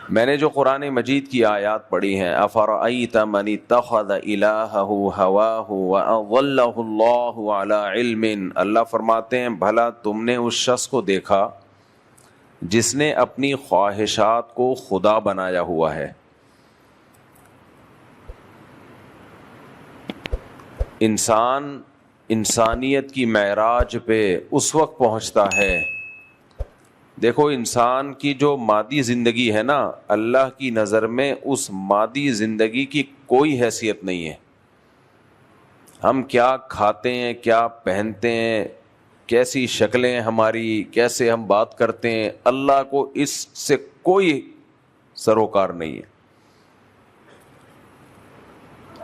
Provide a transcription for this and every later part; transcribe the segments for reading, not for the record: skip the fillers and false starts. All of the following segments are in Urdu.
میں نے جو قرآن مجید کی آیات پڑھی ہیں، افرأیت من اتخذ الہہ ہواہ واضلہ اللہ علی علم، اللہ فرماتے ہیں بھلا تم نے اس شخص کو دیکھا جس نے اپنی خواہشات کو خدا بنایا ہوا ہے۔ انسان انسانیت کی معراج پہ اس وقت پہنچتا ہے، دیکھو انسان کی جو مادی زندگی ہے نا، اللہ کی نظر میں اس مادی زندگی کی کوئی حیثیت نہیں ہے۔ ہم کیا کھاتے ہیں، کیا پہنتے ہیں، کیسی شکلیں ہماری، کیسے ہم بات کرتے ہیں، اللہ کو اس سے کوئی سروکار نہیں ہے۔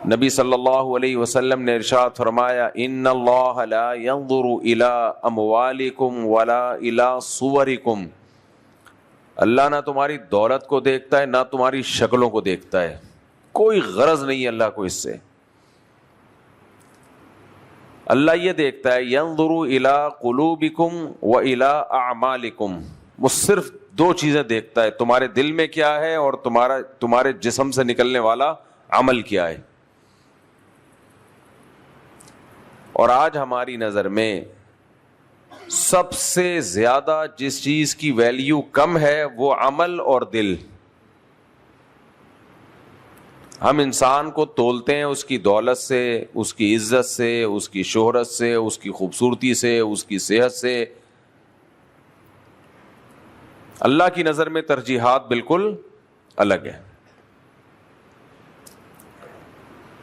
نبی صلی اللہ علیہ وسلم نے ارشاد فرمایا، ان اللہ لا ينظر الى اموالکم ولا الى صورکم، اللہ نہ تمہاری دولت کو دیکھتا ہے نہ تمہاری شکلوں کو دیکھتا ہے، کوئی غرض نہیں ہے اللہ کو اس سے۔ اللہ یہ دیکھتا ہے ينظر الى قلوبکم والى اعمالکم، وہ صرف دو چیزیں دیکھتا ہے، تمہارے دل میں کیا ہے اور تمہارے جسم سے نکلنے والا عمل کیا ہے۔ اور آج ہماری نظر میں سب سے زیادہ جس چیز کی ویلیو کم ہے وہ عمل اور دل۔ ہم انسان کو تولتے ہیں اس کی دولت سے، اس کی عزت سے، اس کی شہرت سے، اس کی خوبصورتی سے، اس کی صحت سے۔ اللہ کی نظر میں ترجیحات بالکل الگ ہے۔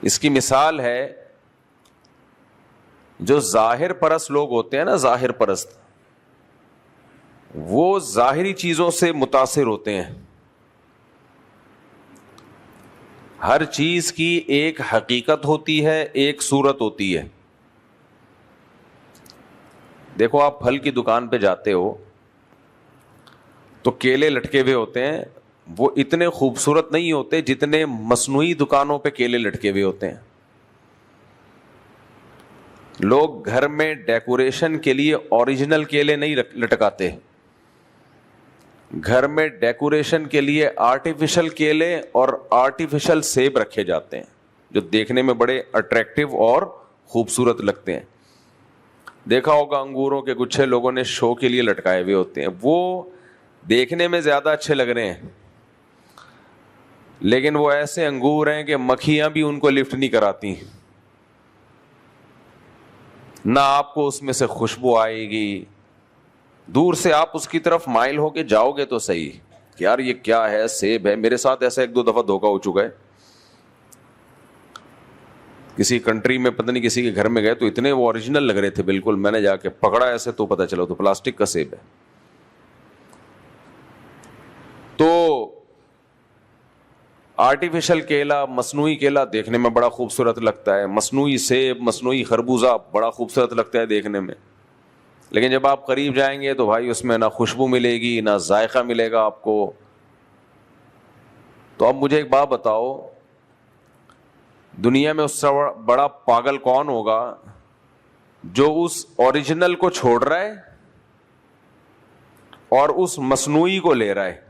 اس کی مثال ہے جو ظاہر پرست لوگ ہوتے ہیں نا، ظاہر پرست، وہ ظاہری چیزوں سے متاثر ہوتے ہیں۔ ہر چیز کی ایک حقیقت ہوتی ہے، ایک صورت ہوتی ہے۔ دیکھو آپ پھل کی دکان پہ جاتے ہو تو کیلے لٹکے ہوئے ہوتے ہیں، وہ اتنے خوبصورت نہیں ہوتے جتنے مصنوعی دکانوں پہ کیلے لٹکے ہوئے ہوتے ہیں۔ لوگ گھر میں ڈیکوریشن کے لیے اوریجنل کیلے نہیں لٹکاتے، گھر میں ڈیکوریشن کے لیے آرٹیفیشل کیلے اور آرٹیفیشل سیب رکھے جاتے ہیں جو دیکھنے میں بڑے اٹریکٹیو اور خوبصورت لگتے ہیں۔ دیکھا ہوگا انگوروں کے گچھے لوگوں نے شو کے لیے لٹکائے ہوئے ہوتے ہیں، وہ دیکھنے میں زیادہ اچھے لگ رہے ہیں لیکن وہ ایسے انگور ہیں کہ مکھیاں بھی ان کو لفٹ نہیں کراتی، نہ آپ کو اس میں سے خوشبو آئے گی۔ دور سے آپ اس کی طرف مائل ہو کے جاؤ گے تو صحیح کہ یار یہ کیا ہے، سیب ہے۔ میرے ساتھ ایسا ایک دو دفعہ دھوکہ ہو چکا ہے، کسی کنٹری میں پتہ نہیں کسی کے گھر میں گئے تو اتنے وہ اوریجنل لگ رہے تھے بالکل، میں نے جا کے پکڑا ایسے تو پتہ چلا تو پلاسٹک کا سیب ہے۔ تو آرٹیفیشل کیلا، مصنوعی کیلا دیکھنے میں بڑا خوبصورت لگتا ہے، مصنوعی سیب، مصنوعی خربوزہ بڑا خوبصورت لگتا ہے دیکھنے میں، لیکن جب آپ قریب جائیں گے تو بھائی اس میں نہ خوشبو ملے گی نہ ذائقہ ملے گا آپ کو۔ تو اب مجھے ایک بات بتاؤ، دنیا میں اس سے بڑا پاگل کون ہوگا جو اس اوریجنل کو چھوڑ رہا ہے اور اس مصنوعی کو لے رہا ہے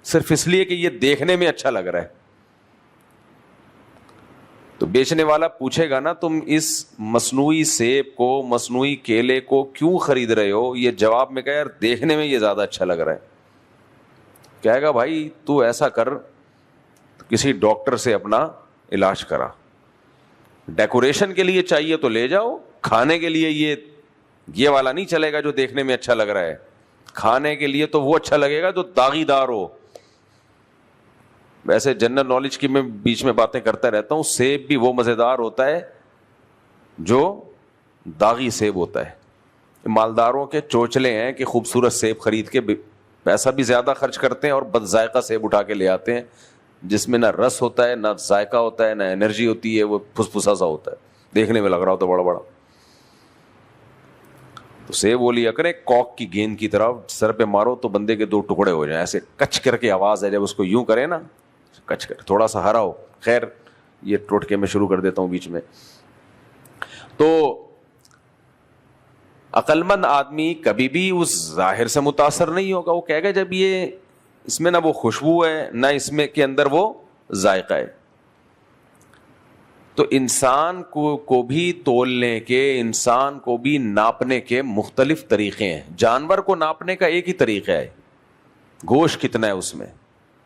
صرف اس لیے کہ یہ دیکھنے میں اچھا لگ رہا ہے؟ تو بیچنے والا پوچھے گا نا تم اس مصنوعی سیب کو، مصنوعی کیلے کو کیوں خرید رہے ہو؟ یہ جواب میں کہا یار دیکھنے میں یہ زیادہ اچھا لگ رہا ہے۔ کہے گا بھائی تو ایسا کر، کسی ڈاکٹر سے اپنا علاج کرا، ڈیکوریشن کے لیے چاہیے تو لے جاؤ، کھانے کے لیے یہ والا نہیں چلے گا جو دیکھنے میں اچھا لگ رہا ہے۔ کھانے کے لیے تو وہ اچھا لگے گا جو داغی دار ہو۔ ویسے جنرل نالج کی میں بیچ میں باتیں کرتا رہتا ہوں، سیب بھی وہ مزیدار ہوتا ہے جو داغی سیب ہوتا ہے۔ مالداروں کے چوچلے ہیں کہ خوبصورت سیب خرید کے پیسہ بھی زیادہ خرچ کرتے ہیں اور بد ذائقہ سیب اٹھا کے لے آتے ہیں جس میں نہ رس ہوتا ہے، نہ ذائقہ ہوتا ہے، نہ انرجی ہوتی ہے، وہ پھسپھسا سا ہوتا ہے، دیکھنے میں لگ رہا ہوتا ہے بڑا بڑا۔ تو سیب وہ لیا کرے کوک کی گیند کی طرح، سر پہ مارو تو بندے کے دو ٹکڑے ہو جائیں، ایسے کچ کر کے آواز ہے جب اس کو یوں کرے نا، کچ کر تھوڑا سا ہرا ہو۔ خیر یہ ٹوٹکے میں شروع کر دیتا ہوں بیچ میں۔ تو عقل مند آدمی کبھی بھی اس ظاہر سے متاثر نہیں ہوگا، وہ کہے گا جب یہ اس میں نہ وہ خوشبو ہے نہ اس میں کے اندر وہ ذائقہ ہے. تو انسان کو بھی تولنے کے, انسان کو بھی ناپنے کے مختلف طریقے ہیں. جانور کو ناپنے کا ایک ہی طریقہ ہے, گوشت کتنا ہے اس میں.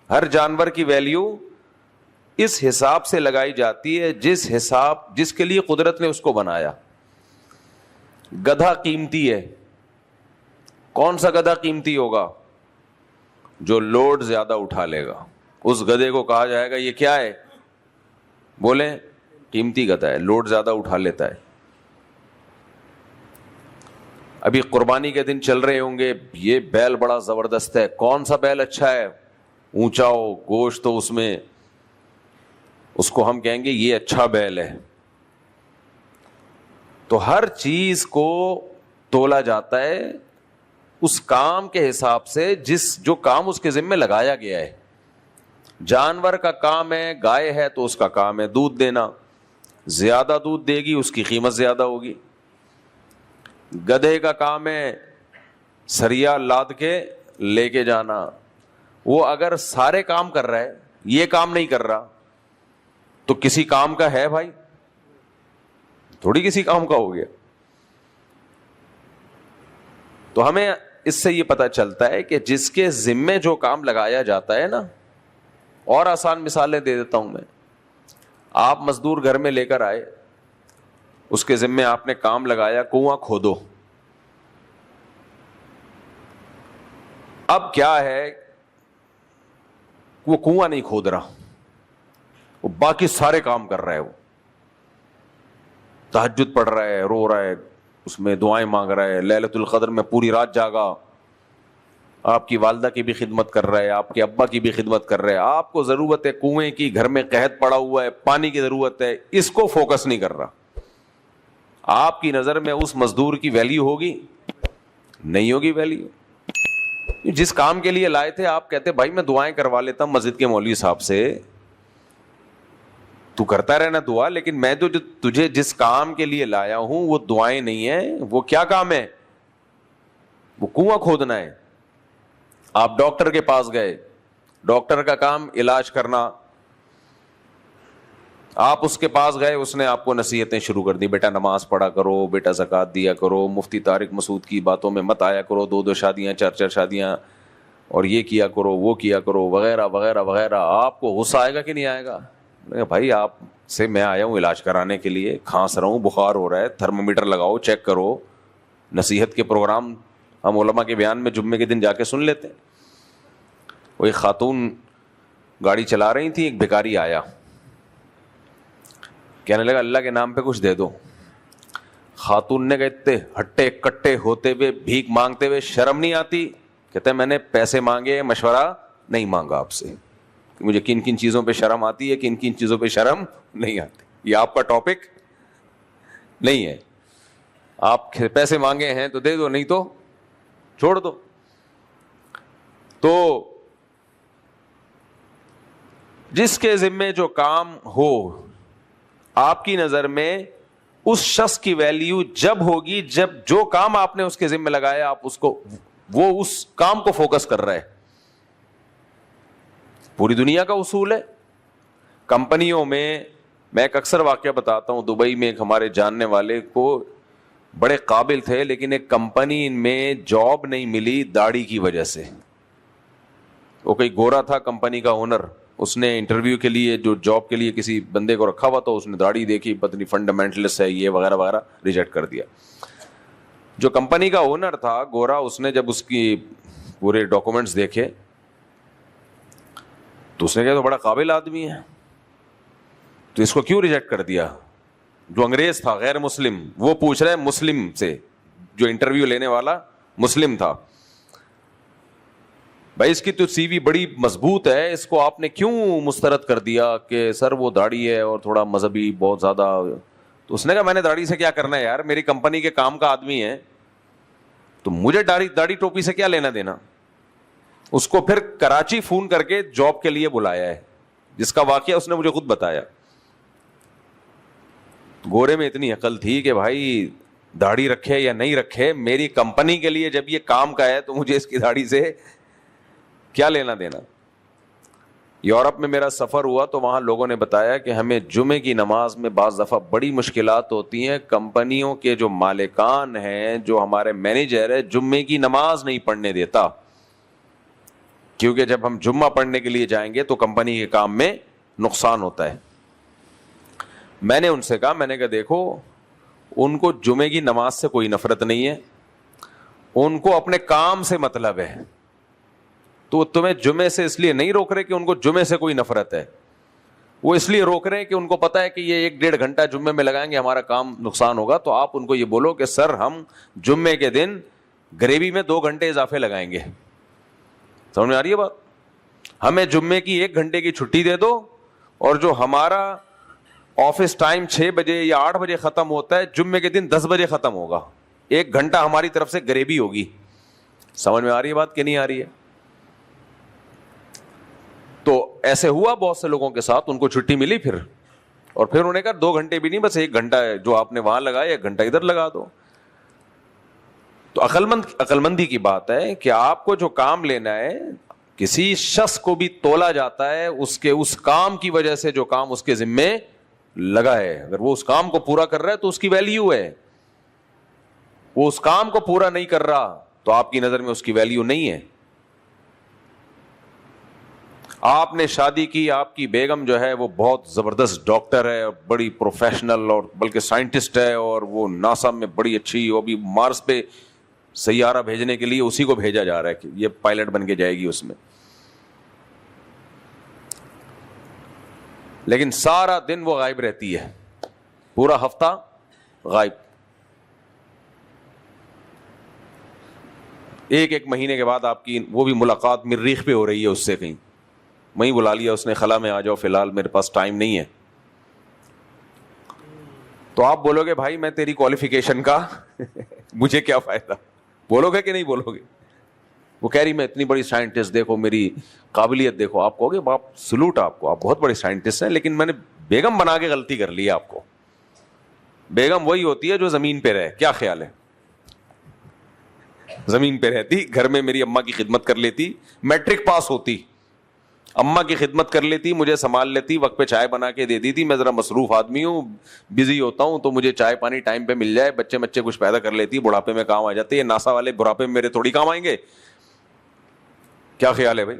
ہر جانور کی ویلیو اس حساب سے لگائی جاتی ہے جس کے لیے قدرت نے اس کو بنایا. گدھا قیمتی ہے. کون سا گدھا قیمتی ہوگا؟ جو لوڈ زیادہ اٹھا لے گا. اس گدھے کو کہا جائے گا یہ کیا ہے؟ بولیں, قیمتی گدھا ہے, لوڈ زیادہ اٹھا لیتا ہے. ابھی قربانی کے دن چل رہے ہوں گے, یہ بیل بڑا زبردست ہے. کون سا بیل اچھا ہے؟ اونچا ہو, گوشت تو اس میں, اس کو ہم کہیں گے یہ اچھا بیل ہے. تو ہر چیز کو تولا جاتا ہے اس کام کے حساب سے جو کام اس کے ذمہ لگایا گیا ہے. جانور کا کام ہے, گائے ہے تو اس کا کام ہے دودھ دینا, زیادہ دودھ دے گی اس کی قیمت زیادہ ہوگی. گدھے کا کام ہے سریا لاد کے لے کے جانا. وہ اگر سارے کام کر رہا ہے, یہ کام نہیں کر رہا, تو کسی کام کا ہے بھائی؟ تھوڑی کسی کام کا ہو گیا. تو ہمیں اس سے یہ پتہ چلتا ہے کہ جس کے ذمے جو کام لگایا جاتا ہے نا, اور آسان مثالیں دے دیتا ہوں میں. آپ مزدور گھر میں لے کر آئے, اس کے ذمے آپ نے کام لگایا کنواں کھودو. اب کیا ہے, وہ کنواں نہیں کھود رہا, وہ باقی سارے کام کر رہا ہے. وہ تہجد پڑھ رہا ہے, رو رہا ہے, اس میں دعائیں مانگ رہا ہے, لیلۃ القدر میں پوری رات جاگا, آپ کی والدہ کی بھی خدمت کر رہا ہے, آپ کے ابا کی بھی خدمت کر رہا ہے. آپ کو ضرورت ہے کنویں کی, گھر میں قحط پڑا ہوا ہے, پانی کی ضرورت ہے, اس کو فوکس نہیں کر رہا. آپ کی نظر میں اس مزدور کی ویلیو ہوگی؟ نہیں ہوگی ویلیو. جس کام کے لیے لائے تھے آپ کہتے بھائی میں دعائیں کروا لیتا ہوں مسجد کے مولوی صاحب سے, تو کرتا رہنا دعا, لیکن میں تو جو تجھے جس کام کے لیے لایا ہوں وہ دعائیں نہیں ہیں. وہ کیا کام ہے؟ وہ کنواں کھودنا ہے. آپ ڈاکٹر کے پاس گئے, ڈاکٹر کا کام علاج کرنا. آپ اس کے پاس گئے, اس نے آپ کو نصیحتیں شروع کر دی, بیٹا نماز پڑھا کرو, بیٹا زکوٰۃ دیا کرو, مفتی طارق مسعود کی باتوں میں مت آیا کرو, 2 شادیاں 4 شادیاں, اور یہ کیا کرو وہ کیا کرو وغیرہ وغیرہ وغیرہ. آپ کو غصہ آئے گا کہ نہیں آئے گا؟ بھائی آپ سے میں آیا ہوں علاج کرانے کے لیے, کھانس رہا ہوں, بخار ہو رہا ہے, تھرمومیٹر لگاؤ, چیک کرو. نصیحت کے پروگرام ہم علماء کے بیان میں جمعے کے دن جا کے سن لیتے ہیں. وہ ایک خاتون گاڑی چلا رہی تھی, ایک بھکاری آیا, کہنے لگا اللہ کے نام پہ کچھ دے دو. خاتون نے کہا اتنے ہٹے کٹے ہوتے ہوئے, بھیک مانگتے ہوئے شرم نہیں آتی؟ کہتے ہیں میں نے پیسے مانگے, مشورہ نہیں مانگا آپ سے, مجھے کن کن چیزوں پہ شرم آتی ہے, کن کن چیزوں پہ شرم نہیں آتی. یہ آپ کا ٹاپک نہیں ہے. آپ پیسے مانگے ہیں تو دے دو, نہیں تو چھوڑ دو. تو جس کے ذمے جو کام ہو, آپ کی نظر میں اس شخص کی ویلیو جب ہوگی جب جو کام آپ نے اس کے ذمہ لگایا آپ اس کو, وہ اس کام کو فوکس کر رہا ہے. پوری دنیا کا اصول ہے. کمپنیوں میں ایک اکثر واقعہ بتاتا ہوں, دبئی میں ایک ہمارے جاننے والے کو بڑے قابل تھے, لیکن ایک کمپنی میں جاب نہیں ملی داڑھی کی وجہ سے. وہ کوئی گورا تھا کمپنی کا اونر, اس نے انٹرویو کے لیے جو جاب کے لیے کسی بندے کو رکھا ہوا تو اس نے داڑھی دیکھی, پتہ نہیں فنڈامنٹلسٹ ہے یہ وغیرہ وغیرہ, ریجیکٹ کر دیا. جو کمپنی کا اونر تھا گورا, اس نے جب اس کی پورے ڈاکومنٹس دیکھے تو اس نے کہا تو بڑا قابل آدمی ہے, تو اس کو کیوں ریجیکٹ کر دیا؟ جو انگریز تھا غیر مسلم, وہ پوچھ رہے مسلم سے, جو انٹرویو لینے والا مسلم تھا, بھائی اس کی تو سی وی بڑی مضبوط ہے, اس کو آپ نے کیوں مسترد کر دیا؟ کہ سر وہ داڑھی ہے اور تھوڑا مذہبی بہت زیادہ. تو اس نے کہا میں نے داڑھی سے کیا کرنا ہے یار, میری کمپنی کے کام کا آدمی ہے, تو مجھے داڑھی ٹوپی سے کیا لینا دینا. اس کو پھر کراچی فون کر کے جاب کے لیے بلایا ہے, جس کا واقعہ اس نے مجھے خود بتایا. گورے میں اتنی عقل تھی کہ بھائی داڑھی رکھے یا نہیں رکھے, میری کمپنی کے لیے جب یہ کام کا ہے تو مجھے اس کی داڑھی سے کیا لینا دینا. یورپ میں میرا سفر ہوا تو وہاں لوگوں نے بتایا کہ ہمیں جمعے کی نماز میں بعض دفعہ بڑی مشکلات ہوتی ہیں. کمپنیوں کے جو مالکان ہیں, جو ہمارے مینیجر ہے, جمعے کی نماز نہیں پڑھنے دیتا, کیونکہ جب ہم جمعہ پڑھنے کے لیے جائیں گے تو کمپنی کے کام میں نقصان ہوتا ہے. میں نے ان سے کہا, میں نے کہا دیکھو, ان کو جمعے کی نماز سے کوئی نفرت نہیں ہے, ان کو اپنے کام سے مطلب ہے. تو تمہیں جمعے سے اس لیے نہیں روک رہے کہ ان کو جمعے سے کوئی نفرت ہے, وہ اس لیے روک رہے ہیں کہ ان کو پتا ہے کہ یہ 1-1.5 گھنٹہ جمعے میں لگائیں گے, ہمارا کام نقصان ہوگا. تو آپ ان کو یہ بولو کہ سر ہم جمعے کے دن گریوی میں 2 گھنٹے اضافے لگائیں گے. سمجھ میں آ رہی ہے بات؟ ہمیں جمعے کی 1 گھنٹے کی چھٹی دے دو, اور جو ہمارا آفس ٹائم 6 بجے یا 8 بجے ختم ہوتا ہے, جمعے کے دن 10 بجے ختم ہوگا. 1 گھنٹہ ہماری طرف سے گریوی ہوگی. سمجھ میں آ رہی ہے بات کہ نہیں آ رہی ہے؟ تو ایسے ہوا بہت سے لوگوں کے ساتھ, ان کو چھٹی ملی پھر, اور پھر انہوں نے کہا 2 گھنٹے بھی نہیں, بس 1 گھنٹہ جو آپ نے وہاں لگایا 1 گھنٹہ ادھر لگا دو. تو عقل مندی کی بات ہے کہ آپ کو جو کام لینا ہے, کسی شخص کو بھی تولا جاتا ہے اس کام کی وجہ سے جو کام اس کے ذمے لگا ہے. اگر وہ اس کام کو پورا کر رہا ہے تو اس کی ویلیو ہے, وہ اس کام کو پورا نہیں کر رہا تو آپ کی نظر میں اس کی ویلیو نہیں ہے. آپ نے شادی کی, آپ کی بیگم جو ہے وہ بہت زبردست ڈاکٹر ہے, بڑی پروفیشنل اور بلکہ سائنٹسٹ ہے, اور وہ ناسا میں بڑی اچھی, وہ بھی مارس پہ سیارہ بھیجنے کے لیے اسی کو بھیجا جا رہا ہے کہ یہ پائلٹ بن کے جائے گی اس میں. لیکن سارا دن وہ غائب رہتی ہے, پورا ہفتہ غائب. 1 مہینے کے بعد آپ کی وہ بھی ملاقات مریخ پہ ہو رہی ہے اس سے, کہیں وہیں بلا لیا اس نے, خلا میں آ جاؤ, فی الحال میرے پاس ٹائم نہیں ہے. تو آپ بولو گے بھائی میں تیری کوالیفیکیشن کا مجھے کیا فائدہ, بولو گے کہ نہیں بولو گے؟ وہ کہہ رہی میں اتنی بڑی سائنٹسٹ, دیکھو میری قابلیت دیکھو. آپ کہو گے باپ سلوٹ آپ کو, آپ بہت بڑے سائنٹسٹ ہیں, لیکن میں نے بیگم بنا کے غلطی کر لی ہے آپ کو. بیگم وہی ہوتی ہے جو زمین پہ رہے. کیا خیال ہے؟ زمین پہ رہتی, گھر میں میری اماں کی خدمت کر لیتی, میٹرک پاس ہوتی, اماں کی خدمت کر لیتی, مجھے سنبھال لیتی, وقت پہ چائے بنا کے دے دی تھی. میں ذرا مصروف آدمی ہوں, بزی ہوتا ہوں, تو مجھے چائے پانی ٹائم پہ مل جائے, بچے کچھ پیدا کر لیتی, بڑھاپے میں کام آ جاتے. یہ ناسا والے بڑھاپے میں میرے تھوڑی کام آئیں گے. کیا خیال ہے بھائی؟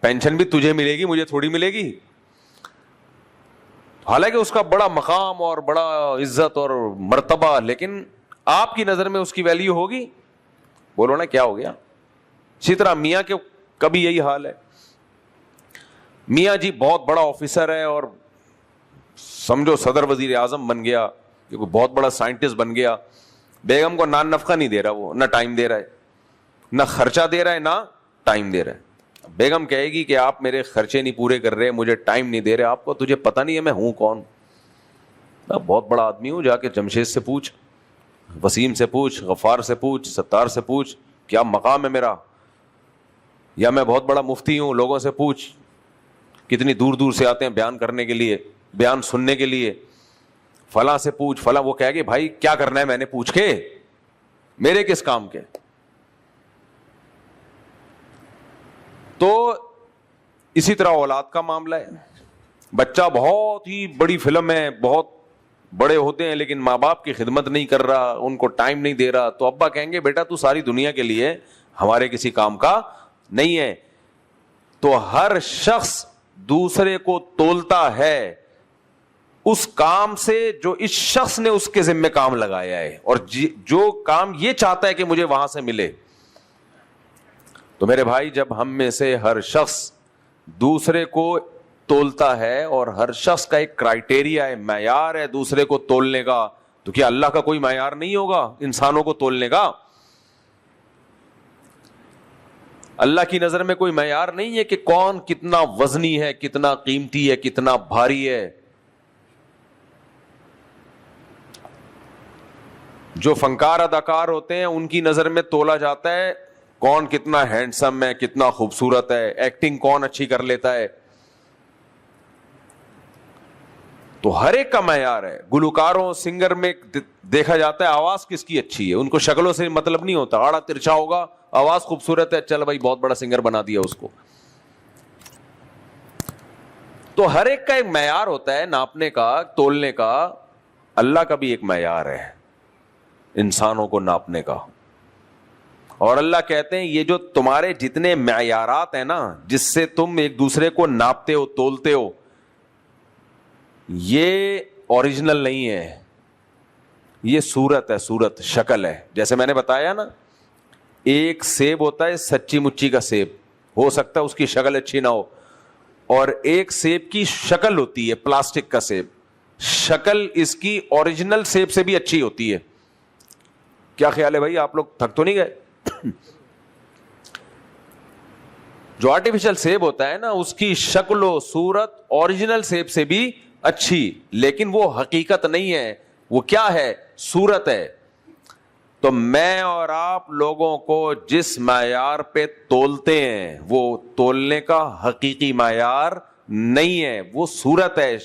پینشن بھی تجھے ملے گی, مجھے تھوڑی ملے گی. حالانکہ اس کا بڑا مقام اور بڑا عزت اور مرتبہ, لیکن آپ کی نظر میں اس کی ویلیو ہوگی؟ بولو نا کیا ہو گیا. اسی طرح میاں کے کبھی یہی حال ہے. میاں جی بہت بڑا آفیسر ہے اور سمجھو صدر وزیر اعظم بن گیا, کیونکہ بہت بڑا سائنٹسٹ بن گیا. بیگم کو نان نفقہ نہیں دے رہا, وہ نہ ٹائم دے رہا ہے, نہ خرچہ دے رہا ہے, نہ ٹائم دے رہا ہے. بیگم کہے گی کہ آپ میرے خرچے نہیں پورے کر رہے, مجھے ٹائم نہیں دے رہے. آپ کو تجھے پتہ نہیں ہے میں ہوں کون؟ میں بہت بڑا آدمی ہوں, جا کے جمشید سے پوچھ, وسیم سے پوچھ, غفار سے پوچھ, ستار سے پوچھ کیا مقام ہے میرا, یا میں بہت بڑا مفتی ہوں, لوگوں سے پوچھ کتنی دور دور سے آتے ہیں بیان کرنے کے لیے, بیان سننے کے لیے, فلاں سے پوچھ فلاں. وہ کہے گی بھائی کیا کرنا ہے میں نے پوچھ کے, میرے کس کام کے. تو اسی طرح اولاد کا معاملہ ہے. بچہ بہت ہی بڑی فلم ہے, بہت بڑے ہوتے ہیں, لیکن ماں باپ کی خدمت نہیں کر رہا, ان کو ٹائم نہیں دے رہا, تو ابا کہیں گے بیٹا تو ساری دنیا کے لیے ہمارے کسی کام کا نہیں ہے. تو ہر شخص دوسرے کو تولتا ہے اس کام سے جو اس شخص نے اس کے ذمہ کام لگایا ہے, اور جو کام یہ چاہتا ہے کہ مجھے وہاں سے ملے. تو میرے بھائی جب ہم میں سے ہر شخص دوسرے کو تولتا ہے, اور ہر شخص کا ایک کرائٹیریا ہے, معیار ہے دوسرے کو تولنے کا, تو کیا اللہ کا کوئی معیار نہیں ہوگا انسانوں کو تولنے کا؟ اللہ کی نظر میں کوئی معیار نہیں ہے کہ کون کتنا وزنی ہے, کتنا قیمتی ہے, کتنا بھاری ہے. جو فنکار اداکار ہوتے ہیں ان کی نظر میں تولا جاتا ہے کون کتنا ہینڈسم ہے, کتنا خوبصورت ہے, ایکٹنگ کون اچھی کر لیتا ہے. تو ہر ایک کا معیار ہے. گلوکاروں سنگر میں دیکھا جاتا ہے آواز کس کی اچھی ہے, ان کو شکلوں سے مطلب نہیں ہوتا, آڑا ترچھا ہوگا, آواز خوبصورت ہے, چل بھائی بہت بڑا سنگر بنا دیا اس کو. تو ہر ایک کا ایک معیار ہوتا ہے ناپنے کا, تولنے کا. اللہ کا بھی ایک معیار ہے انسانوں کو ناپنے کا. اور اللہ کہتے ہیں یہ جو تمہارے جتنے معیارات ہیں نا, جس سے تم ایک دوسرے کو ناپتے ہو تولتے ہو, یہ اوریجنل نہیں ہے, یہ صورت ہے, صورت شکل ہے. جیسے میں نے بتایا نا, ایک سیب ہوتا ہے سچی مچی کا سیب, ہو سکتا ہے اس کی شکل اچھی نہ ہو, اور ایک سیب کی شکل ہوتی ہے پلاسٹک کا سیب, شکل اس کی اوریجنل سیب سے بھی اچھی ہوتی ہے. کیا خیال ہے بھائی, آپ لوگ تھک تو نہیں گئے؟ جو آرٹیفیشل سیب ہوتا ہے نا, اس کی شکل و صورت اوریجنل سیب سے بھی اچھی, لیکن وہ حقیقت نہیں ہے, وہ کیا ہے, صورت ہے. تو میں اور آپ لوگوں کو جس معیار پہ تولتے ہیں وہ تولنے کا حقیقی معیار نہیں ہے, وہ صورت ہے,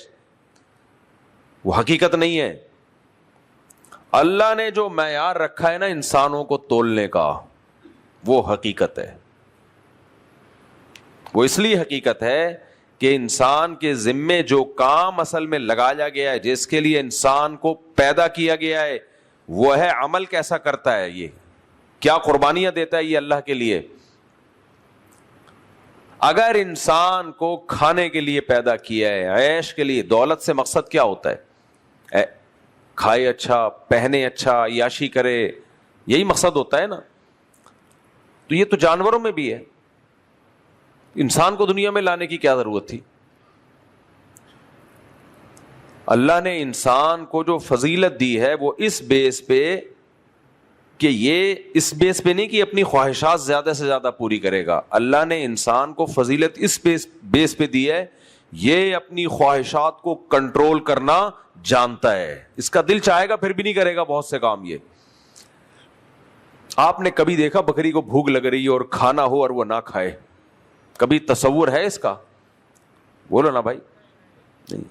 وہ حقیقت نہیں ہے. اللہ نے جو معیار رکھا ہے نا انسانوں کو تولنے کا, وہ حقیقت ہے. وہ اس لیے حقیقت ہے کہ انسان کے ذمے جو کام اصل میں لگایا گیا ہے, جس کے لیے انسان کو پیدا کیا گیا ہے, وہ ہے عمل کیسا کرتا ہے, یہ کیا قربانیاں دیتا ہے یہ اللہ کے لیے. اگر انسان کو کھانے کے لیے پیدا کیا ہے, عیش کے لیے, دولت سے مقصد کیا ہوتا ہے, کھائے اچھا, پہنے اچھا, عیاشی کرے, یہی مقصد ہوتا ہے نا. تو یہ تو جانوروں میں بھی ہے, انسان کو دنیا میں لانے کی کیا ضرورت تھی. اللہ نے انسان کو جو فضیلت دی ہے وہ اس بیس پہ کہ یہ اس بیس پہ نہیں کہ اپنی خواہشات زیادہ سے زیادہ پوری کرے گا. اللہ نے انسان کو فضیلت اس بیس پہ دی ہے, یہ اپنی خواہشات کو کنٹرول کرنا جانتا ہے. اس کا دل چاہے گا پھر بھی نہیں کرے گا بہت سے کام. یہ آپ نے کبھی دیکھا بکری کو بھوک لگ رہی ہے اور کھانا ہو اور وہ نہ کھائے؟ کبھی تصور ہے اس کا؟ بولو نا بھائی. نہیں.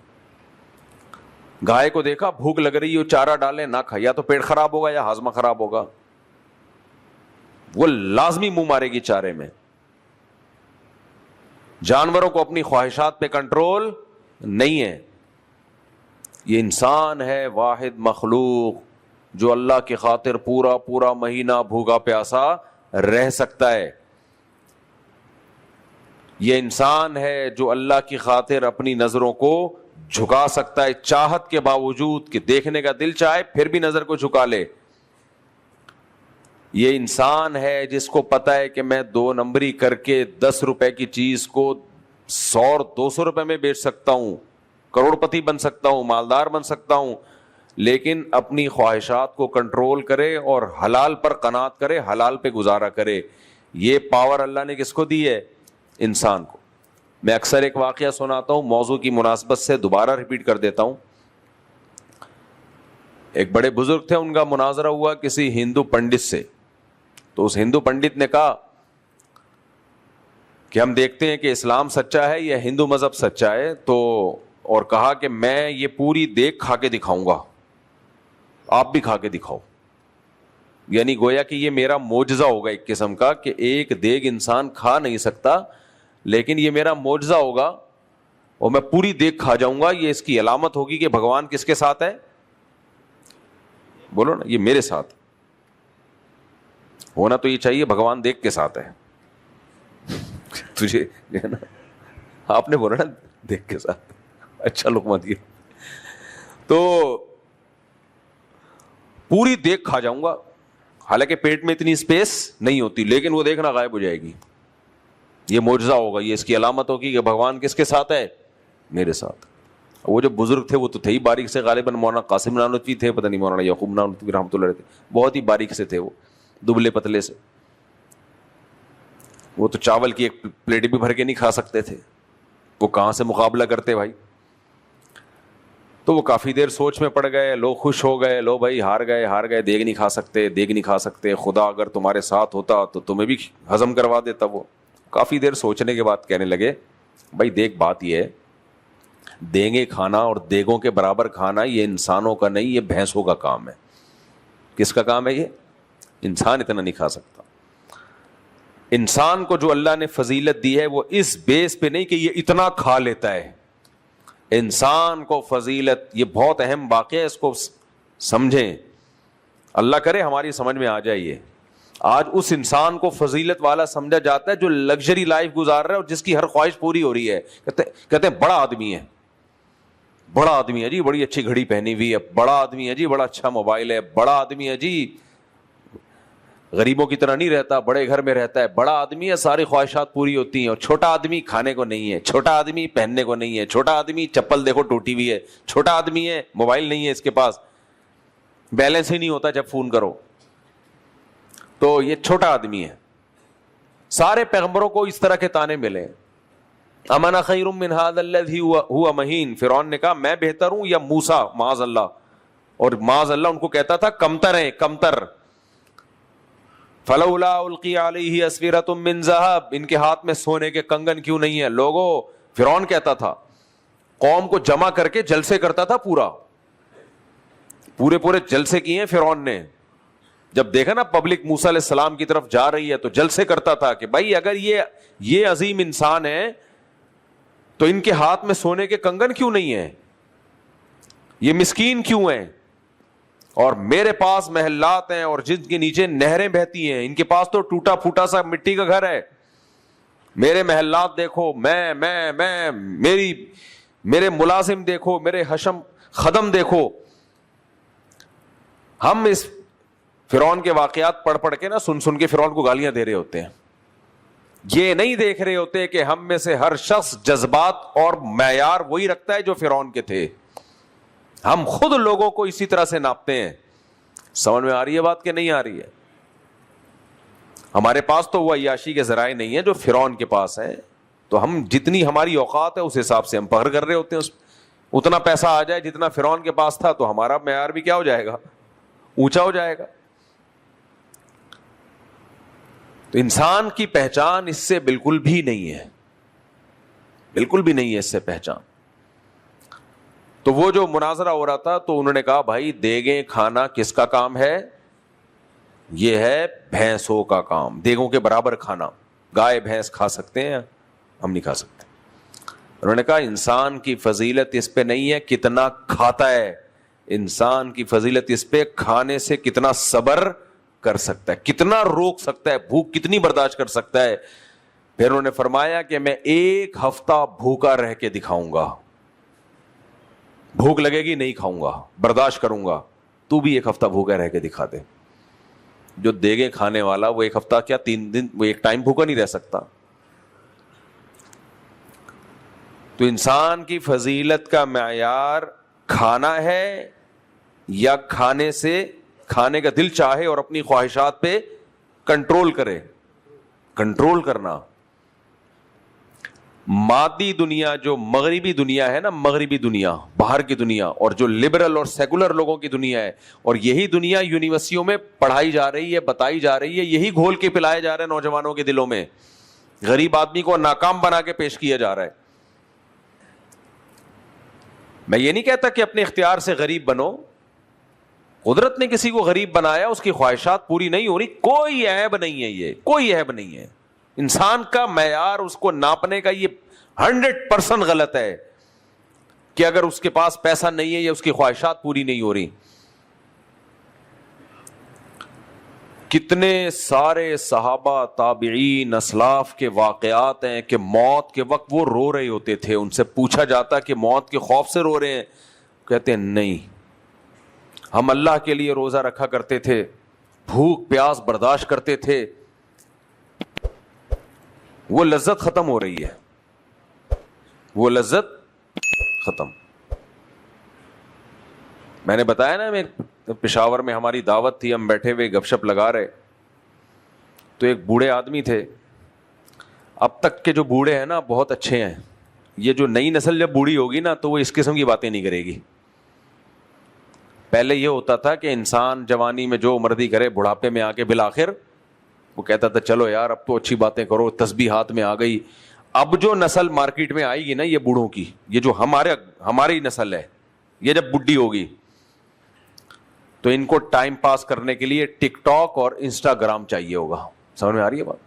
گائے کو دیکھا بھوک لگ رہی ہے, چارہ ڈالے نہ کھائے, یا تو پیٹ خراب ہوگا یا ہاضمہ خراب ہوگا, وہ لازمی منہ مارے گی چارے میں. جانوروں کو اپنی خواہشات پہ کنٹرول نہیں ہے. یہ انسان ہے واحد مخلوق جو اللہ کی خاطر پورا پورا مہینہ بھوکا پیاسا رہ سکتا ہے. یہ انسان ہے جو اللہ کی خاطر اپنی نظروں کو جھکا سکتا ہے, چاہت کے باوجود کہ دیکھنے کا دل چاہے پھر بھی نظر کو جھکا لے. یہ انسان ہے جس کو پتا ہے کہ میں 2 نمبری کر کے 10 روپے کی چیز کو 100 اور 200 روپے میں بیچ سکتا ہوں, کروڑ پتی بن سکتا ہوں, مالدار بن سکتا ہوں, لیکن اپنی خواہشات کو کنٹرول کرے اور حلال پر قناعت کرے, حلال پہ گزارا کرے. یہ پاور اللہ نے کس کو دی ہے؟ انسان کو. میں اکثر ایک واقعہ سناتا ہوں, موضوع کی مناسبت سے دوبارہ ریپیٹ کر دیتا ہوں. ایک بڑے بزرگ تھے, ان کا مناظرہ ہوا کسی ہندو پنڈت سے. تو اس ہندو پنڈت نے کہا کہ ہم دیکھتے ہیں کہ اسلام سچا ہے یا ہندو مذہب سچا ہے, تو اور کہا کہ میں یہ پوری دیگ کھا کے دکھاؤں گا, آپ بھی کھا کے دکھاؤ. یعنی گویا کہ یہ میرا معجزہ ہوگا ایک قسم کا, کہ ایک دیگ انسان کھا نہیں سکتا, لیکن یہ میرا معجزہ ہوگا اور میں پوری دیگ کھا جاؤں گا. یہ اس کی علامت ہوگی کہ بھگوان کس کے ساتھ ہے. بولو نا, یہ میرے ساتھ ہونا تو یہ چاہیے بھگوان دیگ کے ساتھ ہے. تجھے جو ہے نا, آپ نے بولا نا دیگ کے ساتھ, اچھا لقمہ دیا, تو پوری دیگ کھا جاؤں گا. حالانکہ پیٹ میں اتنی اسپیس نہیں ہوتی, لیکن وہ دیکھنا غائب ہو جائے گی. یہ معجزہ ہوگا, یہ اس کی علامت ہوگی کہ بھگوان کس کے ساتھ ہے, میرے ساتھ. وہ جو بزرگ تھے وہ تو تھے ہی باریک سے, غالباً مولانا قاسم نانوتوی تھے, پتہ نہیں مولانا یعقوب نانوتوی رحمۃ اللہ علیہ تھے, بہت ہی باریک سے تھے وہ, دبلے پتلے سے. وہ تو چاول کی ایک پلیٹ بھی بھر کے نہیں کھا سکتے تھے, وہ کہاں سے مقابلہ کرتے بھائی. تو وہ کافی دیر سوچ میں پڑ گئے, لوگ خوش ہو گئے, لو بھائی ہار گئے, دیگ نہیں کھا سکتے, خدا اگر تمہارے ساتھ ہوتا تو تمہیں بھی ہضم کروا دیتا. وہ کافی دیر سوچنے کے بعد کہنے لگے, بھائی دیکھ بات یہ ہے دیں گے کھانا اور دیگوں کے برابر کھانا یہ انسانوں کا نہیں, یہ بھینسوں کا کام ہے. کس کا کام ہے یہ؟ انسان اتنا نہیں کھا سکتا. انسان کو جو اللہ نے فضیلت دی ہے وہ اس بیس پہ نہیں کہ یہ اتنا کھا لیتا ہے. انسان کو فضیلت, یہ بہت اہم واقعہ ہے, اس کو سمجھیں. اللہ کرے ہماری سمجھ میں آ جائے. یہ آج اس انسان کو فضیلت والا سمجھا جاتا ہے جو لگژری لائف گزار رہا ہے اور جس کی ہر خواہش پوری ہو رہی ہے. کہتے ہیں بڑا آدمی ہے, بڑا آدمی ہے جی, بڑی اچھی گھڑی پہنی ہوئی ہے, بڑا آدمی ہے جی, بڑا اچھا موبائل ہے, بڑا آدمی ہے جی, غریبوں کی طرح نہیں رہتا, بڑے گھر میں رہتا ہے, بڑا آدمی ہے, ساری خواہشات پوری ہوتی ہیں. اور چھوٹا آدمی کھانے کو نہیں ہے, چھوٹا آدمی پہننے کو نہیں ہے, چھوٹا آدمی چپل دیکھو ٹوٹی ہوئی ہے, چھوٹا آدمی ہے موبائل نہیں ہے اس کے پاس, بیلنس ہی نہیں ہوتا جب فون کرو, تو یہ چھوٹا آدمی ہے. سارے پیغمبروں کو اس طرح کے طعنے ملے. امانا خیر من ھذا الذی ھو مہین, فرعون نے کہا میں بہتر ہوں یا موسیٰ معاذ اللہ, اور معاذ اللہ ان کو کہتا تھا کمتر ہیں, کمتر. فلولا القی علیہ اسورۃ من ذہب, ان کے ہاتھ میں سونے کے کنگن کیوں نہیں ہے. لوگوں, فرعون کہتا تھا, قوم کو جمع کر کے جلسے کرتا تھا, پورے جلسے کیے ہیں فرعون نے. جب دیکھا نا پبلک موسیٰ علیہ السلام کی طرف جا رہی ہے تو جلسے کرتا تھا کہ بھائی اگر یہ عظیم انسان ہے تو ان کے ہاتھ میں سونے کے کنگن کیوں نہیں ہیں, یہ مسکین کیوں ہیں, اور میرے پاس محلات ہیں اور جن کے نیچے نہریں بہتی ہیں, ان کے پاس تو ٹوٹا پھوٹا سا مٹی کا گھر ہے. میرے محلات دیکھو, میں میرے ملازم دیکھو, میرے حشم خدم دیکھو. ہم اس فرعون کے واقعات پڑھ کے نا سن کے فرعون کو گالیاں دے رہے ہوتے ہیں. یہ نہیں دیکھ رہے ہوتے کہ ہم میں سے ہر شخص جذبات اور معیار وہی رکھتا ہے جو فرعون کے تھے. ہم خود لوگوں کو اسی طرح سے ناپتے ہیں. سمجھ میں آ رہی ہے بات کہ نہیں آ رہی ہے؟ ہمارے پاس تو وہ عیاشی کے ذرائع نہیں ہے جو فرعون کے پاس ہے, تو ہم جتنی ہماری اوقات ہے اس حساب سے ہم فخر کر رہے ہوتے ہیں. اتنا پیسہ آ جائے جتنا فرعون کے پاس تھا تو ہمارا معیار بھی کیا ہو جائے گا, اونچا ہو جائے گا. تو انسان کی پہچان اس سے بالکل بھی نہیں ہے, بالکل بھی نہیں ہے اس سے پہچان. تو وہ جو مناظرہ ہو رہا تھا تو انہوں نے کہا بھائی دیگیں کھانا کس کا کام ہے؟ یہ ہے بھینسوں کا کام. دیگوں کے برابر کھانا, گائے بھینس کھا سکتے ہیں, ہم نہیں کھا سکتے. انہوں نے کہا انسان کی فضیلت اس پہ نہیں ہے کتنا کھاتا ہے, انسان کی فضیلت اس پہ کھانے سے کتنا صبر کر سکتا ہے, کتنا روک سکتا ہے, بھوک کتنی برداشت کر سکتا ہے. پھر انہوں نے فرمایا کہ میں 1 ہفتہ بھوکا رہ کے دکھاؤں گا. بھوک لگے گی نہیں کھاؤں گا, برداشت کروں گا, تو بھی 1 ہفتہ بھوکا رہ کے دکھا دے. جو دیگے کھانے والا وہ 1 ہفتہ کیا 3 دن, وہ 1 ٹائم بھوکا نہیں رہ سکتا. تو انسان کی فضیلت کا معیار کھانا ہے یا کھانے کا دل چاہے اور اپنی خواہشات پہ کنٹرول کرے. کنٹرول کرنا. مادی دنیا جو مغربی دنیا ہے نا, مغربی دنیا باہر کی دنیا, اور جو لبرل اور سیکولر لوگوں کی دنیا ہے, اور یہی دنیا یونیورسٹیوں میں پڑھائی جا رہی ہے, بتائی جا رہی ہے, یہی گھول کے پلائے جا رہے ہیں نوجوانوں کے دلوں میں. غریب آدمی کو ناکام بنا کے پیش کیا جا رہا ہے. میں یہ نہیں کہتا کہ اپنے اختیار سے غریب بنو, قدرت نے کسی کو غریب بنایا, اس کی خواہشات پوری نہیں ہو رہی, کوئی عیب نہیں ہے, یہ کوئی عیب نہیں ہے. انسان کا معیار اس کو ناپنے کا یہ 100% غلط ہے کہ اگر اس کے پاس پیسہ نہیں ہے یا اس کی خواہشات پوری نہیں ہو رہی. کتنے سارے صحابہ تابعین اسلاف کے واقعات ہیں کہ موت کے وقت وہ رو رہے ہوتے تھے. ان سے پوچھا جاتا کہ موت کے خوف سے رو رہے ہیں, کہتے ہیں نہیں, ہم اللہ کے لیے روزہ رکھا کرتے تھے, بھوک پیاس برداشت کرتے تھے, وہ لذت ختم ہو رہی ہے, وہ لذت ختم. میں نے بتایا نا, میں پشاور میں ہماری دعوت تھی, ہم بیٹھے ہوئے گپ شپ لگا رہے, تو ایک بوڑھے آدمی تھے. اب تک کے جو بوڑھے ہیں نا بہت اچھے ہیں, یہ جو نئی نسل جب بوڑھی ہوگی نا تو وہ اس قسم کی باتیں نہیں کرے گی. پہلے یہ ہوتا تھا کہ انسان جوانی میں جو مرضی کرے, بڑھاپے میں آ کے بالآخر وہ کہتا تھا چلو یار اب تو اچھی باتیں کرو, تسبیح ہاتھ میں آ گئی. اب جو نسل مارکیٹ میں آئے گی نا یہ بوڑھوں کی, یہ جو ہماری نسل ہے, یہ جب بڈھی ہوگی تو ان کو ٹائم پاس کرنے کے لیے ٹک ٹاک اور انسٹاگرام چاہیے ہوگا. سمجھ میں آ رہی ہے بات؟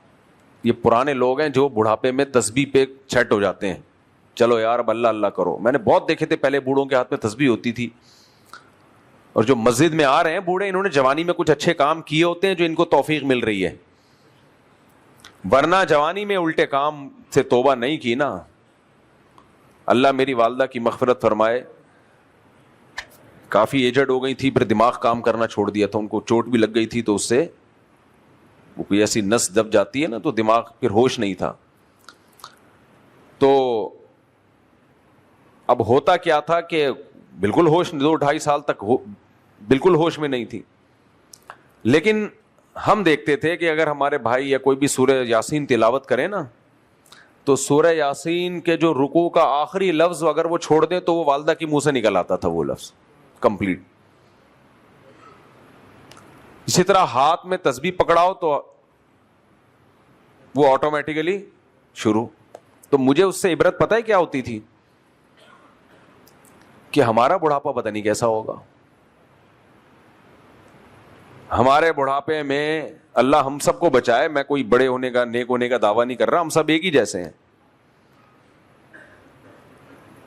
یہ پرانے لوگ ہیں جو بڑھاپے میں تسبیح پہ سیٹ ہو جاتے ہیں, چلو یار اب اللہ اللہ کرو. میں نے بہت دیکھے تھے پہلے بوڑھوں کے ہاتھ میں تسبیح ہوتی تھی, اور جو مسجد میں آ رہے ہیں بوڑھے, انہوں نے جوانی میں کچھ اچھے کام کیے ہوتے ہیں جو ان کو توفیق مل رہی ہے, ورنہ جوانی میں الٹے کام سے توبہ نہیں کی نا. اللہ میری والدہ کی مغفرت فرمائے, کافی ایجڈ ہو گئی تھی, پھر دماغ کام کرنا چھوڑ دیا تھا, ان کو چوٹ بھی لگ گئی تھی تو اس سے وہ کوئی ایسی نس دب جاتی ہے نا تو دماغ پھر ہوش نہیں تھا. تو اب ہوتا کیا تھا کہ بالکل ہوش 2-2.5 سال تک بالکل ہوش میں نہیں تھی, لیکن ہم دیکھتے تھے کہ اگر ہمارے بھائی یا کوئی بھی سورہ یاسین تلاوت کرے نا تو سورہ یاسین کے جو رکوع کا آخری لفظ اگر وہ چھوڑ دیں تو وہ والدہ کی منہ سے نکل آتا تھا وہ لفظ کمپلیٹ. اسی طرح ہاتھ میں تسبیح پکڑاؤ تو وہ آٹومیٹیکلی شروع. تو مجھے اس سے عبرت پتہ ہے کیا ہوتی تھی کہ ہمارا بڑھاپا پتہ نہیں کیسا ہوگا. ہمارے بڑھاپے میں اللہ ہم سب کو بچائے, میں کوئی بڑے ہونے کا نیک ہونے کا دعویٰ نہیں کر رہا, ہم سب ایک ہی جیسے ہیں.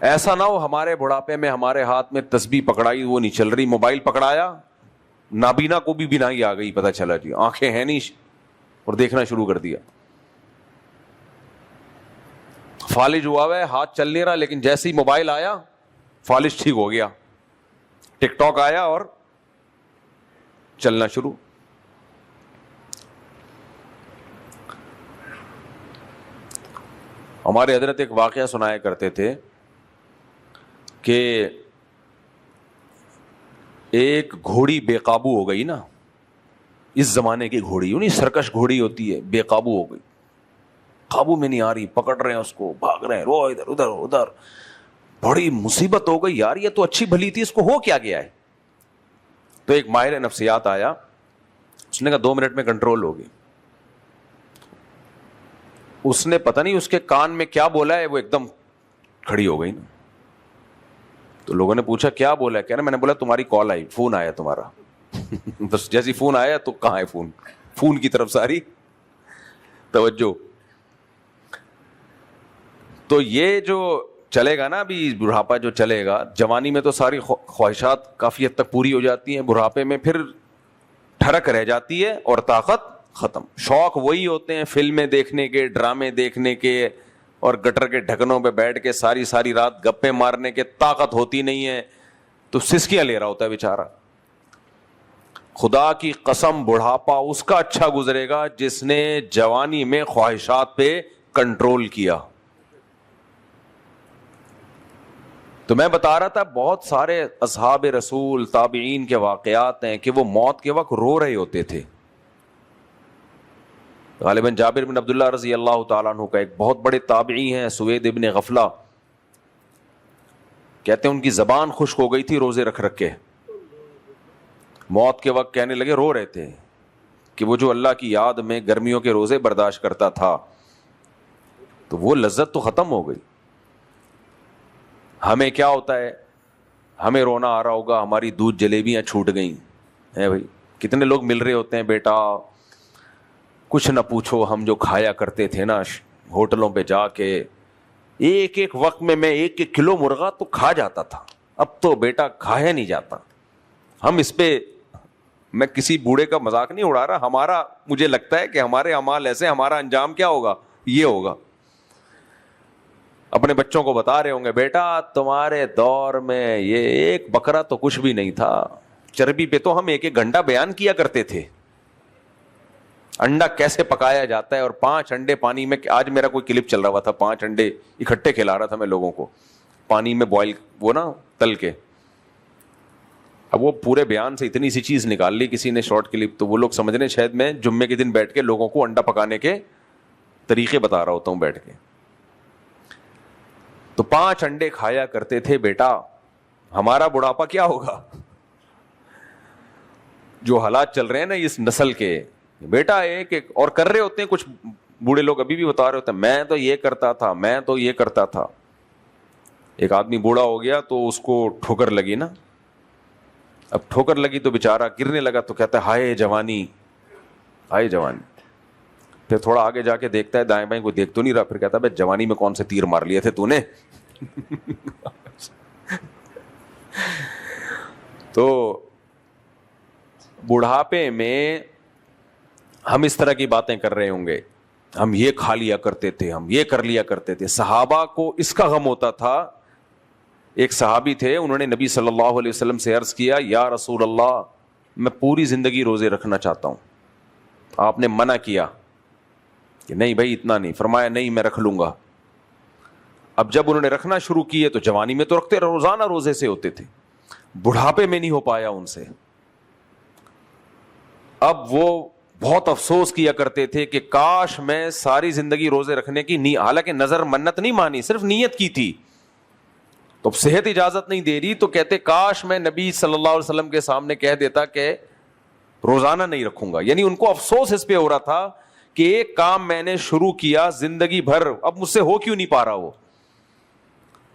ایسا نہ ہو ہمارے بڑھاپے میں ہمارے ہاتھ میں تسبیح پکڑائی وہ نہیں چل رہی, موبائل پکڑایا, نابینا کو بھی بینائی آ گئی, پتہ چلا جی آنکھیں ہیں نہیں, اور دیکھنا شروع کر دیا. فالج ہوا ہے, ہاتھ چل نہیں رہا, لیکن جیسے ہی موبائل آیا فالج ٹھیک ہو گیا, ٹک ٹاک آیا اور چلنا شروع. ہمارے حضرت ایک واقعہ سنایا کرتے تھے کہ ایک گھوڑی بے قابو ہو گئی نا, اس زمانے کی گھوڑی, یوں نہیں سرکش گھوڑی ہوتی ہے, بے قابو ہو گئی, قابو میں نہیں آ رہی, پکڑ رہے ہیں اس کو, بھاگ رہے ہیں, رو ادھر ادھر ادھر, بڑی مصیبت ہو گئی یار, یہ تو اچھی بھلی تھی, اس کو ہو کیا گیا ہے. تو ایک ماہر نفسیات آیا, اس نے کہا 2 منٹ میں کنٹرول ہوگی. اس نے پتہ نہیں اس کے کان میں کیا بولا ہے, وہ ایک دم کھڑی ہو گئی نا. تو لوگوں نے پوچھا کیا بولا ہے, کہنا میں نے بولا تمہاری کال آئی, فون آیا تمہارا. بس جیسی فون آیا تو کہاں ہے فون, فون کی طرف ساری توجہ. تو یہ جو چلے گا نا ابھی بڑھاپا جو چلے گا, جوانی میں تو ساری خواہشات کافی حد تک پوری ہو جاتی ہیں, بڑھاپے میں پھر ٹھڑک رہ جاتی ہے اور طاقت ختم. شوق وہی ہوتے ہیں فلمیں دیکھنے کے, ڈرامے دیکھنے کے, اور گٹر کے ڈھکنوں پہ بیٹھ کے ساری رات گپے مارنے کے. طاقت ہوتی نہیں ہے تو سسکیاں لے رہا ہوتا ہے بیچارہ. خدا کی قسم بڑھاپا اس کا اچھا گزرے گا جس نے جوانی میں خواہشات پہ کنٹرول کیا. تو میں بتا رہا تھا بہت سارے اصحاب رسول تابعین کے واقعات ہیں کہ وہ موت کے وقت رو رہے ہوتے تھے. غالباً جابر بن عبداللہ رضی اللہ تعالیٰ عنہ کا ایک بہت بڑے تابعی ہیں سوید ابن غفلہ, کہتے ہیں ان کی زبان خشک ہو گئی تھی روزے رکھ رکھ کے, موت کے وقت کہنے لگے, رو رہے تھے کہ وہ جو اللہ کی یاد میں گرمیوں کے روزے برداشت کرتا تھا تو وہ لذت تو ختم ہو گئی. ہمیں کیا ہوتا ہے, ہمیں رونا آ رہا ہوگا ہماری دودھ جلیبیاں چھوٹ گئیں ہیں بھائی. کتنے لوگ مل رہے ہوتے ہیں, بیٹا کچھ نہ پوچھو, ہم جو کھایا کرتے تھے نا ہوٹلوں پہ جا کے, ایک وقت میں 1 کلو مرغا تو کھا جاتا تھا, اب تو بیٹا کھایا نہیں جاتا. ہم اس پہ, میں کسی بوڑھے کا مذاق نہیں اڑا رہا, ہمارا مجھے لگتا ہے کہ ہمارے اعمال ایسے, ہمارا انجام کیا ہوگا, یہ ہوگا. اپنے بچوں کو بتا رہے ہوں گے, بیٹا تمہارے دور میں یہ 1 بکرا تو کچھ بھی نہیں تھا, چربی پہ تو ہم 1 گھنٹہ بیان کیا کرتے تھے, انڈا کیسے پکایا جاتا ہے, اور 5 انڈے پانی میں, آج میرا کوئی کلپ چل رہا تھا, 5 انڈے اکٹھے کھلا رہا تھا میں لوگوں کو پانی میں بوائل, وہ نا تل کے. اب وہ پورے بیان سے اتنی سی چیز نکال لی کسی نے شارٹ کلپ, تو وہ لوگ سمجھ رہے ہیں شاید میں جمعے کے دن بیٹھ کے لوگوں کو انڈا پکانے کے طریقے بتا رہا ہوتا ہوں بیٹھ کے. تو 5 انڈے کھایا کرتے تھے بیٹا, ہمارا بڑھاپا کیا ہوگا, جو حالات چل رہے ہیں نا اس نسل کے, بیٹا ایک اور کر رہے ہوتے ہیں کچھ بوڑھے لوگ ابھی بھی بتا رہے ہوتے ہیں میں تو یہ کرتا تھا، میں تو یہ کرتا تھا. ایک آدمی بوڑھا ہو گیا تو اس کو ٹھوکر لگی نا، اب ٹھوکر لگی تو بےچارہ گرنے لگا تو کہتا ہے ہائے جوانی، ہائے جوانی. پھر تھوڑا آگے جا کے دیکھتا ہے دائیں بائیں کوئی دیکھ تو نہیں رہا، پھر کہتا ہے بھائی جوانی میں کون سے تیر مار لیے تھے تو نے. تو بڑھاپے میں ہم اس طرح کی باتیں کر رہے ہوں گے، ہم یہ کھا لیا کرتے تھے، ہم یہ کر لیا کرتے تھے. صحابہ کو اس کا غم ہوتا تھا. ایک صحابی تھے، انہوں نے نبی صلی اللہ علیہ وسلم سے عرض کیا یا رسول اللہ میں پوری زندگی روزے رکھنا چاہتا ہوں. آپ نے منع کیا کہ نہیں بھائی اتنا نہیں. فرمایا نہیں میں رکھ لوں گا. اب جب انہوں نے رکھنا شروع کیے تو جوانی میں تو رکھتے، روزانہ روزے سے ہوتے تھے، بڑھاپے میں نہیں ہو پایا ان سے. اب وہ بہت افسوس کیا کرتے تھے کہ کاش میں ساری زندگی روزے رکھنے کی حالانکہ نظر منت نہیں مانی، صرف نیت کی تھی. تو صحت اجازت نہیں دے رہی تو کہتے کاش میں نبی صلی اللہ علیہ وسلم کے سامنے کہہ دیتا کہ روزانہ نہیں رکھوں گا. یعنی ان کو افسوس اس پہ ہو رہا تھا کہ ایک کام میں نے شروع کیا زندگی بھر، اب مجھ سے ہو کیوں نہیں پا رہا وہ.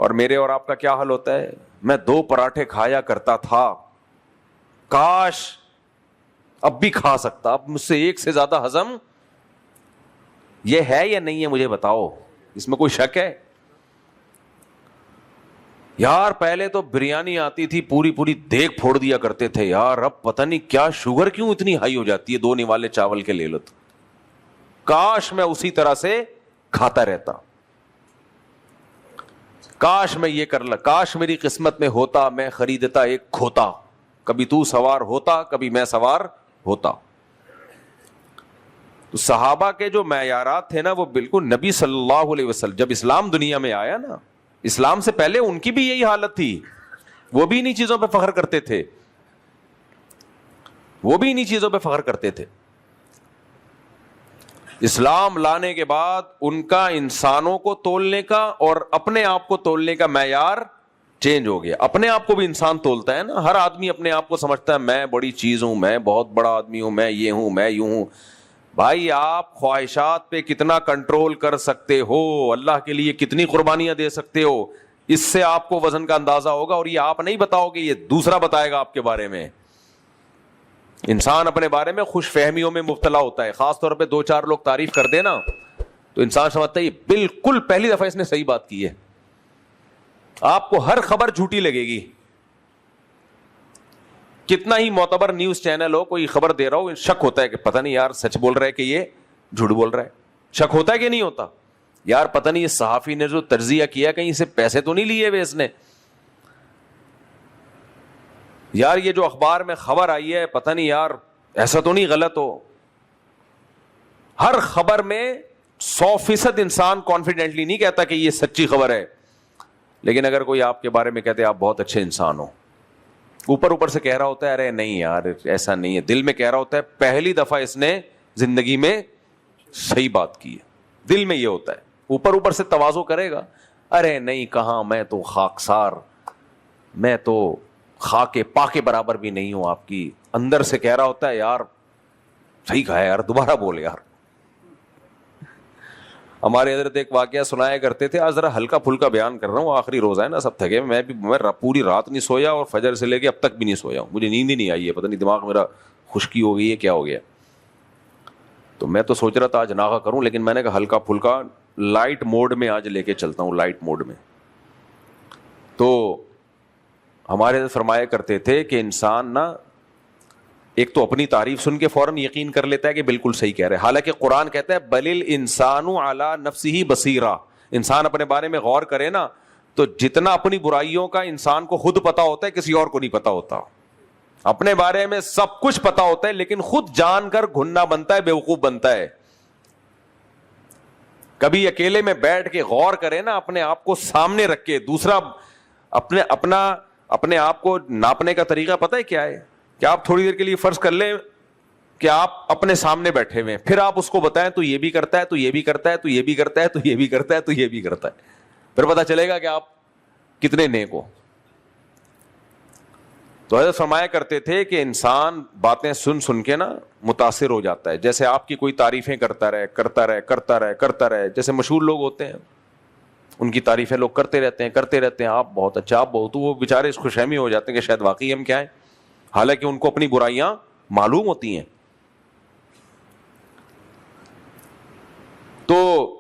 اور میرے اور آپ کا کیا حال ہوتا ہے، میں 2 پراٹھے کھایا کرتا تھا، کاش اب بھی کھا سکتا، اب مجھ سے 1 سے زیادہ ہضم. یہ ہے یا نہیں ہے مجھے بتاؤ، اس میں کوئی شک ہے؟ یار پہلے تو بریانی آتی تھی پوری پوری دیگ پھوڑ دیا کرتے تھے یار، اب پتہ نہیں کیا شوگر کیوں اتنی ہائی ہو جاتی ہے 2 نوالے چاول کے لے لو تو. کاش میں اسی طرح سے کھاتا رہتا، کاش میں یہ کر لا، کاش میری قسمت میں ہوتا میں خریدتا ایک کھوتا، کبھی تو سوار ہوتا کبھی میں سوار ہوتا. تو صحابہ کے جو معیارات تھے نا وہ بالکل نبی صلی اللہ علیہ وسلم جب اسلام دنیا میں آیا نا، اسلام سے پہلے ان کی بھی یہی حالت تھی، وہ بھی انہی چیزوں پہ فخر کرتے تھے، وہ بھی انہی چیزوں پہ فخر کرتے تھے. اسلام لانے کے بعد ان کا انسانوں کو تولنے کا اور اپنے آپ کو تولنے کا معیار چینج ہو گیا. اپنے آپ کو بھی انسان تولتا ہے نا، ہر آدمی اپنے آپ کو سمجھتا ہے میں بڑی چیز ہوں، میں بہت بڑا آدمی ہوں، میں یہ ہوں، میں یوں ہوں. بھائی آپ خواہشات پہ کتنا کنٹرول کر سکتے ہو، اللہ کے لیے کتنی قربانیاں دے سکتے ہو، اس سے آپ کو وزن کا اندازہ ہوگا. اور یہ آپ نہیں بتاؤ گے، یہ دوسرا بتائے گا آپ کے بارے میں. انسان اپنے بارے میں خوش فہمیوں میں مبتلا ہوتا ہے، خاص طور پہ 2-4 لوگ تعریف کر دے نا تو انسان سمجھتا ہے یہ بالکل پہلی دفعہ اس نے صحیح بات کی ہے. آپ کو ہر خبر جھوٹی لگے گی، کتنا ہی معتبر نیوز چینل ہو، کوئی خبر دے رہا ہو، شک ہوتا ہے کہ پتہ نہیں یار سچ بول رہا ہے کہ یہ جھوٹ بول رہا ہے. شک ہوتا ہے کہ نہیں ہوتا؟ یار پتہ نہیں یہ صحافی نے جو تجزیہ کیا کہیں سے پیسے تو نہیں لیے ہوئے اس نے، یار یہ جو اخبار میں خبر آئی ہے پتہ نہیں یار ایسا تو نہیں غلط ہو. ہر خبر میں 100% انسان کانفیڈنٹلی نہیں کہتا کہ یہ سچی خبر ہے، لیکن اگر کوئی آپ کے بارے میں کہتے ہیں آپ بہت اچھے انسان ہو، اوپر سے کہہ رہا ہوتا ہے ارے نہیں یار ایسا نہیں ہے، دل میں کہہ رہا ہوتا ہے پہلی دفعہ اس نے زندگی میں صحیح بات کی ہے. دل میں یہ ہوتا ہے، اوپر سے تواضع کرے گا، ارے نہیں کہاں، میں تو خاکسار، میں تو خاک پا کے برابر بھی نہیں ہوں آپ کی. اندر سے کہہ رہا ہوتا ہے یار صحیح کہا ہے یار، دوبارہ بول یار. ہمارے حضرت ایک واقعہ سنایا کرتے تھے، آج ذرا ہلکا پھلکا بیان کر رہا ہوں، آخری روزہ ہے نا، سب تھکے، میں پوری رات نہیں سویا اور فجر سے لے کے اب تک بھی نہیں سویا ہوں، مجھے نیند ہی نہیں آئی ہے، پتہ نہیں دماغ میرا خشکی ہو گئی ہے کیا ہو گیا. تو میں تو سوچ رہا تھا آج ناغہ کروں، لیکن میں نے کہا ہلکا پھلکا لائٹ موڈ میں آج لے کے چلتا ہوں، لائٹ موڈ میں. تو ہمارے حضرت فرمایا کرتے تھے کہ انسان نا ایک تو اپنی تعریف سن کے فوراً یقین کر لیتا ہے کہ بالکل صحیح کہہ رہے، حالانکہ قرآن کہتا ہے بل الانسان علی نفسہ بصیرہ، انسان اپنے بارے میں غور کرے نا تو جتنا اپنی برائیوں کا انسان کو خود پتا ہوتا ہے کسی اور کو نہیں پتا ہوتا. اپنے بارے میں سب کچھ پتا ہوتا ہے لیکن خود جان کر گھننا بنتا ہے، بیوقوف بنتا ہے. کبھی اکیلے میں بیٹھ کے غور کرے نا، اپنے آپ کو سامنے رکھ کے، دوسرا اپنے آپ کو ناپنے کا طریقہ پتہ ہے کیا ہے؟ کہ آپ تھوڑی دیر کے لیے فرض کر لیں کہ آپ اپنے سامنے بیٹھے ہوئے ہیں، پھر آپ اس کو بتائیں تو یہ بھی کرتا ہے، تو یہ بھی کرتا ہے، تو یہ بھی کرتا ہے، تو یہ بھی کرتا ہے، تو یہ بھی کرتا ہے، پھر پتہ چلے گا کہ آپ کتنے نیک ہو. تو حضرت فرمایا کرتے تھے کہ انسان باتیں سن سن کے نا متاثر ہو جاتا ہے. جیسے آپ کی کوئی تعریفیں کرتا رہے, جیسے مشہور لوگ ہوتے ہیں ان کی تعریفیں لوگ کرتے رہتے ہیں, آپ بہت اچھا, آپ بہت, وہ بیچارے اس خوشحمی ہو جاتے ہیں کہ شاید واقعی ہم کیا ہیں, حالانکہ ان کو اپنی برائیاں معلوم ہوتی ہیں. تو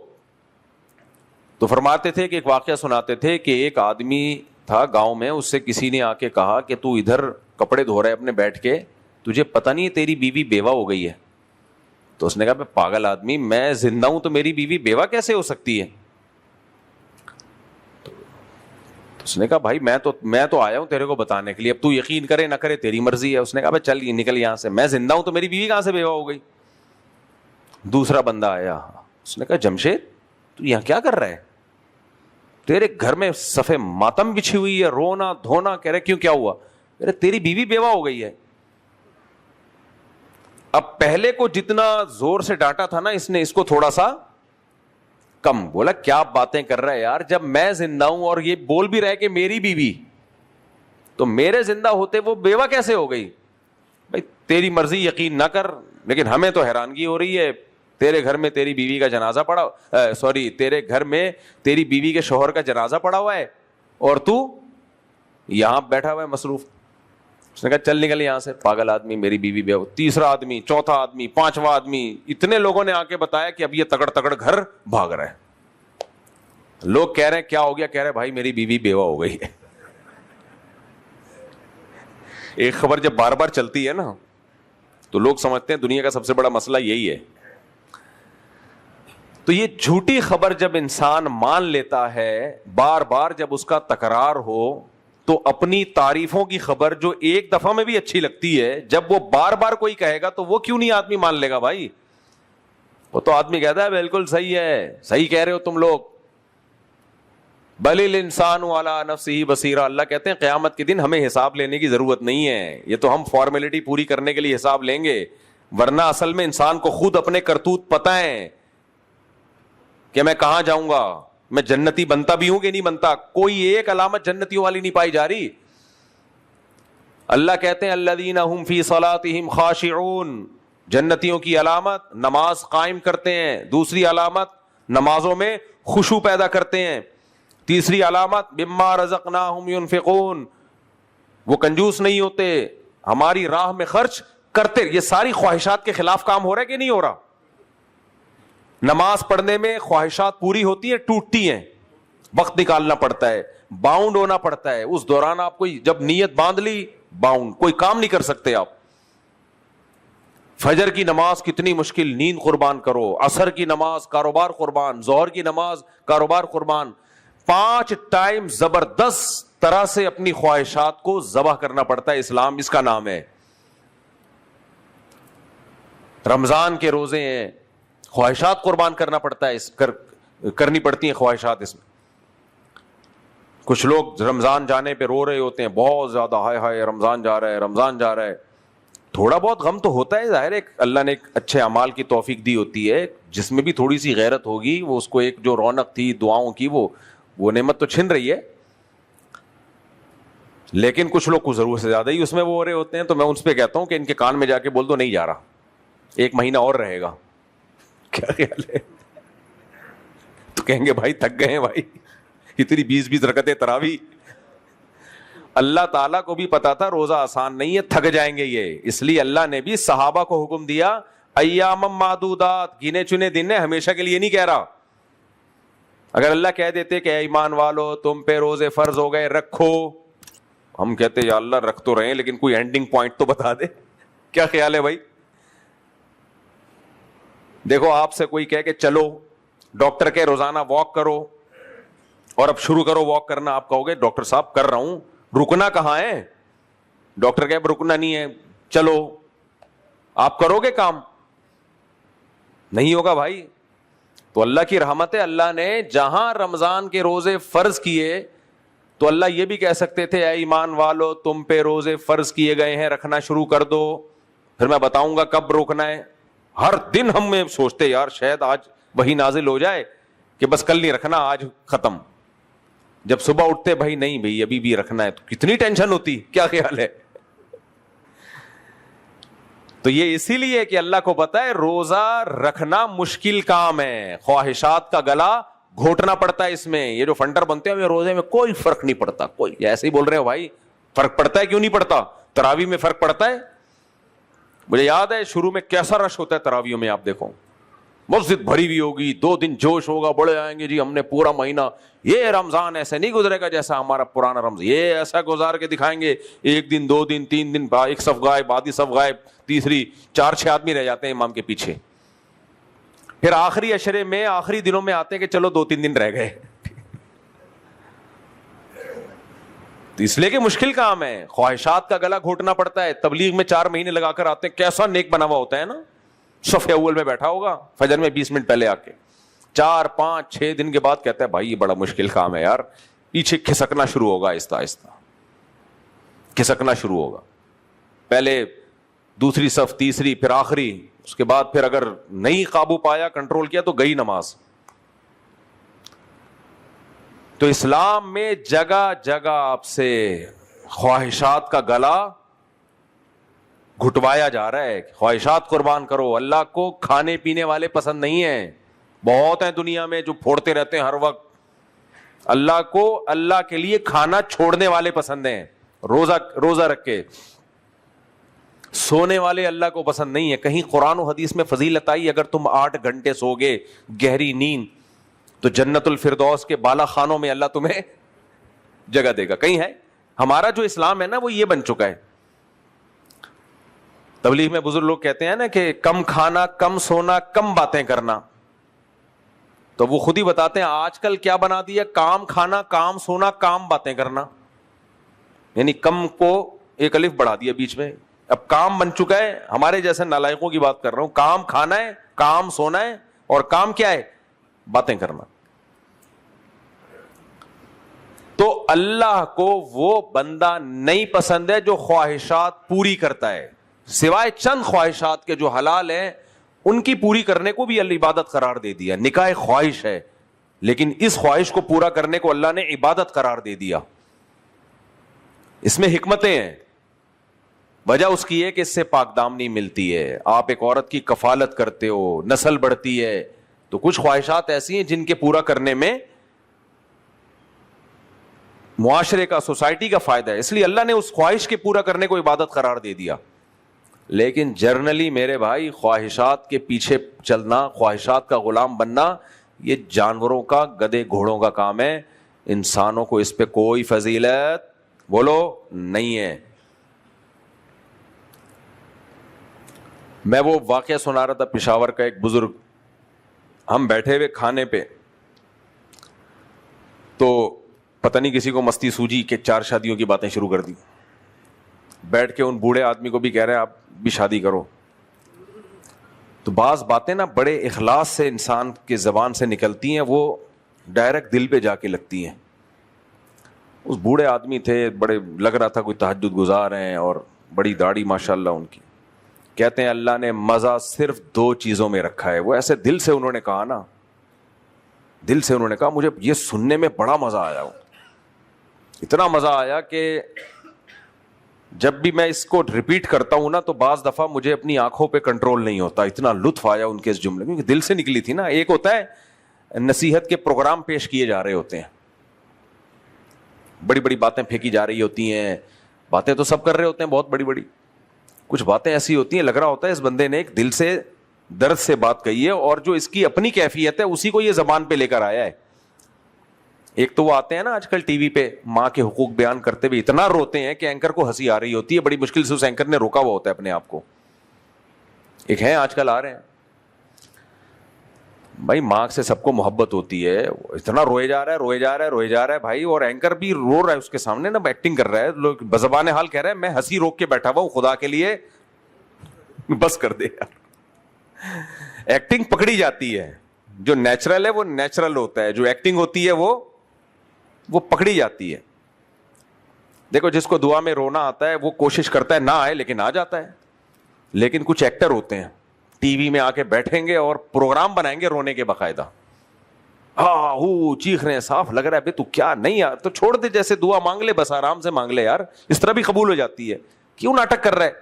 فرماتے تھے کہ ایک واقعہ سناتے تھے کہ ایک آدمی تھا گاؤں میں, اس سے کسی نے آ کے کہا کہ تو ادھر کپڑے دھو رہا ہے اپنے بیٹھ کے, تجھے پتہ نہیں ہے تیری بیوی بیوہ ہو گئی ہے. تو اس نے کہا میں پاگل آدمی, میں زندہ ہوں تو میری بیوی بیوہ کیسے ہو سکتی ہے. تو اس نے کہا بھائی میں تو آیا ہوں تیرے کو بتانے کے لیے, اب تو یقین کرے نہ کرے تیری مرضی ہے. اس نے کہا بھائی چل نکل یہاں سے, میں زندہ ہوں تو میری بیوی کہاں سے بیوہ ہو گئی. دوسرا بندہ آیا, اس نے کہا جمشید تو یہاں کیا کر رہا ہے, تیرے گھر میں صفے ماتم بچھی ہوئی ہے, رونا دھونا. کہہ رہے کیوں, کیا ہوا؟ ارے تیری بیوی بیوہ ہو گئی ہے. اب پہلے کو جتنا زور سے ڈانٹا تھا نا اس نے, اس کو تھوڑا سا کم. بولا کیا باتیں کر رہا ہے یار, جب میں زندہ ہوں اور یہ بول بھی رہے کہ میری بیوی, تو میرے زندہ ہوتے وہ بیوہ کیسے ہو گئی. بھائی تیری مرضی, یقین نہ کر, لیکن ہمیں تو حیرانگی ہو رہی ہے. تیرے گھر میں تیری بیوی کا جنازہ پڑا, تیرے گھر میں تیری بیوی کے شوہر کا جنازہ پڑا ہوا ہے اور تو یہاں بیٹھا ہوا ہے مصروف. اس نے کہا چل نکل یہاں سے, پاگل آدمی, میری بیوی بیوہ. تیسرا آدمی, چوتھا آدمی, پانچواں آدمی, اتنے لوگوں نے آ کے بتایا کہ اب یہ تگڑ گھر بھاگ رہا ہے. لوگ کہہ رہے ہیں کیا ہو گیا, کہہ رہے بھائی میری بیوی بیوہ ہو گئی ہے. ایک خبر جب بار بار چلتی ہے نا تو لوگ سمجھتے ہیں دنیا کا سب سے بڑا مسئلہ یہی ہے. تو یہ جھوٹی خبر جب انسان مان لیتا ہے, بار بار جب اس کا تکرار ہو, تو اپنی تعریفوں کی خبر جو ایک دفعہ میں بھی اچھی لگتی ہے, جب وہ بار بار کوئی کہے گا تو وہ کیوں نہیں آدمی مان لے گا بھائی. وہ تو آدمی کہتا ہے بالکل صحیح ہے, صحیح کہہ رہے ہو تم لوگ. بل الانسان علی نفسہ بصیرہ. اللہ کہتے ہیں قیامت کے دن ہمیں حساب لینے کی ضرورت نہیں ہے, یہ تو ہم فارمیلٹی پوری کرنے کے لیے حساب لیں گے, ورنہ اصل میں انسان کو خود اپنے کرتوت پتہ ہیں کہ میں کہاں جاؤں گا, میں جنتی بنتا بھی ہوں کہ نہیں بنتا. کوئی ایک علامت جنتیوں والی نہیں پائی جا رہی. اللہ کہتے ہیں الذین هم فی صلاتہم خاشعون, جنتیوں کی علامت نماز قائم کرتے ہیں. دوسری علامت نمازوں میں خشوع پیدا کرتے ہیں. تیسری علامت مما رزقناہم ینفقون, وہ کنجوس نہیں ہوتے, ہماری راہ میں خرچ کرتے. یہ ساری خواہشات کے خلاف کام ہو رہا ہے کہ نہیں ہو رہا. نماز پڑھنے میں خواہشات پوری ہوتی ہیں, ٹوٹتی ہیں, وقت نکالنا پڑتا ہے, باؤنڈ ہونا پڑتا ہے. اس دوران آپ کو جب نیت باندھ لی, باؤنڈ, کوئی کام نہیں کر سکتے آپ. فجر کی نماز کتنی مشکل, نیند قربان کرو. عصر کی نماز کاروبار قربان. ظہر کی نماز کاروبار قربان. 5 ٹائم زبردست طرح سے اپنی خواہشات کو ذبح کرنا پڑتا ہے. اسلام اس کا نام ہے. رمضان کے روزے ہیں, خواہشات قربان کرنا پڑتا ہے, کرنی پڑتی ہیں خواہشات. اس میں کچھ لوگ رمضان جانے پہ رو رہے ہوتے ہیں بہت زیادہ, ہائے ہائے رمضان جا رہا ہے, رمضان جا رہا ہے. تھوڑا بہت غم تو ہوتا ہے, ظاہر ہے اللہ نے ایک اچھے اعمال کی توفیق دی ہوتی ہے, جس میں بھی تھوڑی سی غیرت ہوگی, وہ اس کو ایک جو رونق تھی دعاؤں کی وہ نعمت تو چھن رہی ہے. لیکن کچھ لوگ کو ضرورت سے زیادہ ہی اس میں وہ ہو رہے ہوتے ہیں. تو میں ان پہ کہتا ہوں کہ ان کے کان میں جا کے بول دو نہیں جا رہا, 1 مہینہ اور رہے گا. کیا خیال ہے؟ تو کہیں گے بھائی تھک گئے ہیں بھائی, اتنی 20 رکعتیں تراویح. اللہ تعالیٰ کو بھی پتا تھا روزہ آسان نہیں ہے, تھک جائیں گے یہ, اس لیے اللہ نے بھی صحابہ کو حکم دیا ایام معدودات, گنے چنے دن ہے, ہمیشہ کے لیے نہیں کہہ رہا. اگر اللہ کہہ دیتے کہ اے ایمان والو تم پہ روزے فرض ہو گئے رکھو, ہم کہتے یا اللہ رکھ تو رہے ہیں لیکن کوئی اینڈنگ پوائنٹ تو بتا دے. کیا خیال ہے بھائی؟ دیکھو آپ سے کوئی کہے کہ چلو, ڈاکٹر کے روزانہ واک کرو, اور اب شروع کرو واک کرنا, آپ کہو گے ڈاکٹر صاحب کر رہا ہوں, رکنا کہاں ہے؟ ڈاکٹر کہے رکنا نہیں ہے, چلو آپ کرو گے کام؟ نہیں ہوگا بھائی. تو اللہ کی رحمت ہے, اللہ نے جہاں رمضان کے روزے فرض کیے تو اللہ یہ بھی کہہ سکتے تھے اے ایمان والو تم پہ روزے فرض کیے گئے ہیں, رکھنا شروع کر دو, پھر میں بتاؤں گا کب روکنا ہے. ہر دن ہم میں سوچتے یار شاید آج وہی نازل ہو جائے کہ بس کل نہیں رکھنا, آج ختم. جب صبح اٹھتے بھائی نہیں بھائی ابھی بھی رکھنا ہے, تو کتنی ٹینشن ہوتی. کیا خیال ہے؟ تو یہ اسی لیے کہ اللہ کو پتا ہے روزہ رکھنا مشکل کام ہے, خواہشات کا گلا گھونٹنا پڑتا ہے اس میں. یہ جو فنڈر بنتے ہیں روزے میں کوئی فرق نہیں پڑتا, کوئی ایسے ہی بول رہے ہو بھائی, فرق پڑتا ہے کیوں نہیں پڑتا؟ تراویح میں فرق پڑتا ہے. مجھے یاد ہے شروع میں کیسا رش ہوتا ہے تراویحوں میں, آپ دیکھو مسجد بھری ہوئی ہوگی, 2 دن جوش ہوگا, بڑے آئیں گے جی ہم نے پورا مہینہ, یہ رمضان ایسے نہیں گزرے گا جیسا ہمارا پرانا رمضان, یہ ایسا گزار کے دکھائیں گے, 1 دن 2 دن 3 دن, ایک صف غائب, آدھی صف غائب, تیسری 4-6 آدمی رہ جاتے ہیں امام کے پیچھے. پھر آخری عشرے میں آخری دنوں میں آتے ہیں کہ چلو 2-3 دن رہ گئے. تو اس لیے کہ مشکل کام ہے, خواہشات کا گلا گھونٹنا پڑتا ہے. تبلیغ میں 4 مہینے لگا کر آتے ہیں, کیسا نیک بنا ہوا ہوتا ہے نا, صف اول میں بیٹھا ہوگا, فجر میں 20 منٹ پہلے آ کے 4-5-6 دن کے بعد کہتا ہے بھائی یہ بڑا مشکل کام ہے یار, پیچھے کھسکنا شروع ہوگا, آہستہ آہستہ کھسکنا شروع ہوگا. پہلے دوسری صف, تیسری, پھر آخری, اس کے بعد پھر اگر نہیں قابو پایا, کنٹرول کیا تو گئی نماز. تو اسلام میں جگہ جگہ آپ سے خواہشات کا گلا گھٹوایا جا رہا ہے. خواہشات قربان کرو, اللہ کو کھانے پینے والے پسند نہیں ہیں. بہت ہیں دنیا میں جو پھوڑتے رہتے ہیں ہر وقت. اللہ کو اللہ کے لیے کھانا چھوڑنے والے پسند ہیں, روزہ رکھ کے. سونے والے اللہ کو پسند نہیں ہے. کہیں قرآن و حدیث میں فضیلت آئی اگر تم 8 گھنٹے سو گے گہری نیند تو جنت الفردوس کے بالا خانوں میں اللہ تمہیں جگہ دے گا؟ کہیں ہے؟ ہمارا جو اسلام ہے نا وہ یہ بن چکا ہے. تبلیغ میں بزرگ لوگ کہتے ہیں نا کہ کم کھانا, کم سونا, کم باتیں کرنا. تو وہ خود ہی بتاتے ہیں آج کل کیا بنا دیا, کام کھانا, کام سونا, کام باتیں کرنا. یعنی کم کو ایک الف بڑھا دیا بیچ میں, اب کام بن چکا ہے. ہمارے جیسے نالائقوں کی بات کر رہا ہوں. کام کھانا ہے, کام سونا ہے, اور کام کیا ہے؟ باتیں کرنا. تو اللہ کو وہ بندہ نہیں پسند ہے جو خواہشات پوری کرتا ہے, سوائے چند خواہشات کے جو حلال ہیں ان کی پوری کرنے کو بھی اللہ عبادت قرار دے دیا. نکاح خواہش ہے لیکن اس خواہش کو پورا کرنے کو اللہ نے عبادت قرار دے دیا. اس میں حکمتیں ہیں. وجہ اس کی ہے کہ اس سے پاک دامنی ملتی ہے, آپ ایک عورت کی کفالت کرتے ہو, نسل بڑھتی ہے. تو کچھ خواہشات ایسی ہیں جن کے پورا کرنے میں معاشرے کا, سوسائٹی کا فائدہ ہے, اس لیے اللہ نے اس خواہش کے پورا کرنے کو عبادت قرار دے دیا. لیکن جرنلی میرے بھائی خواہشات کے پیچھے چلنا, خواہشات کا غلام بننا, یہ جانوروں کا, گدھے گھوڑوں کا کام ہے. انسانوں کو اس پہ کوئی فضیلت بولو نہیں ہے. میں وہ واقعہ سنا رہا تھا پشاور کا. ایک بزرگ, ہم بیٹھے ہوئے کھانے پہ, تو پتہ نہیں کسی کو مستی سوجی کہ 4 شادیوں کی باتیں شروع کر دی. بیٹھ کے ان بوڑھے آدمی کو بھی کہہ رہے ہیں آپ بھی شادی کرو. تو بعض باتیں نا بڑے اخلاص سے انسان کے زبان سے نکلتی ہیں, وہ ڈائریکٹ دل پہ جا کے لگتی ہیں. اس بوڑھے آدمی تھے, بڑے لگ رہا تھا کوئی تہجد گزار ہیں, اور بڑی داڑھی ماشاءاللہ ان کی. کہتے ہیں اللہ نے مزہ صرف 2 چیزوں میں رکھا ہے. وہ ایسے دل سے انہوں نے کہا نا, دل سے انہوں نے کہا مجھے یہ سننے میں بڑا مزہ آیا. اتنا مزہ آیا کہ جب بھی میں اس کو ریپیٹ کرتا ہوں نا تو بعض دفعہ مجھے اپنی آنکھوں پہ کنٹرول نہیں ہوتا. اتنا لطف آیا ان کے اس جملے, کیونکہ دل سے نکلی تھی نا. ایک ہوتا ہے نصیحت کے پروگرام پیش کیے جا رہے ہوتے ہیں, بڑی بڑی باتیں پھینکی جا رہی ہوتی ہیں, باتیں تو سب کر رہے ہوتے ہیں بہت بڑی بڑی. کچھ باتیں ایسی ہوتی ہیں لگ رہا ہوتا ہے اس بندے نے ایک دل سے درد سے بات کہی ہے, اور جو اس کی اپنی کیفیت ہے اسی کو یہ زبان پہ لے کر آیا ہے. ایک تو وہ آتے ہیں نا آج کل ٹی وی پہ ماں کے حقوق بیان کرتے ہوئے اتنا روتے ہیں کہ اینکر کو ہنسی آ رہی ہوتی ہے, بڑی مشکل سے اس اینکر نے روکا ہوا ہوتا ہے اپنے آپ کو. ایک ہے آج کل آ رہے ہیں بھائی, ماں سے سب کو محبت ہوتی ہے, اتنا روئے جا رہا ہے روئے جا رہا ہے روئے جا رہا ہے بھائی, اور اینکر بھی رو رہا ہے اس کے سامنے نا, ایکٹنگ کر رہا ہے. لوگ بزبان حال کہہ رہے ہیں میں ہنسی روک کے بیٹھا ہوا ہوں, خدا کے لیے بس کر دے یار. ایکٹنگ پکڑی جاتی ہے, جو نیچرل ہے وہ نیچرل ہوتا ہے, جو ایکٹنگ ہوتی ہے وہ پکڑی جاتی ہے. دیکھو جس کو دعا میں رونا آتا ہے وہ کوشش کرتا ہے نہ آئے لیکن آ جاتا ہے. لیکن کچھ ایکٹر ہوتے ہیں ٹی وی میں آ کے بیٹھیں گے اور پروگرام بنائیں گے رونے کے باقاعدہ, ہاں ہو چیخ رہے ہیں, صاف لگ رہا ہے بھائی تو کیا نہیں یار, تو چھوڑ دے, جیسے دعا مانگ لے بس آرام سے مانگ لے یار, اس طرح بھی قبول ہو جاتی ہے. کیوں ناٹک کر رہا ہے؟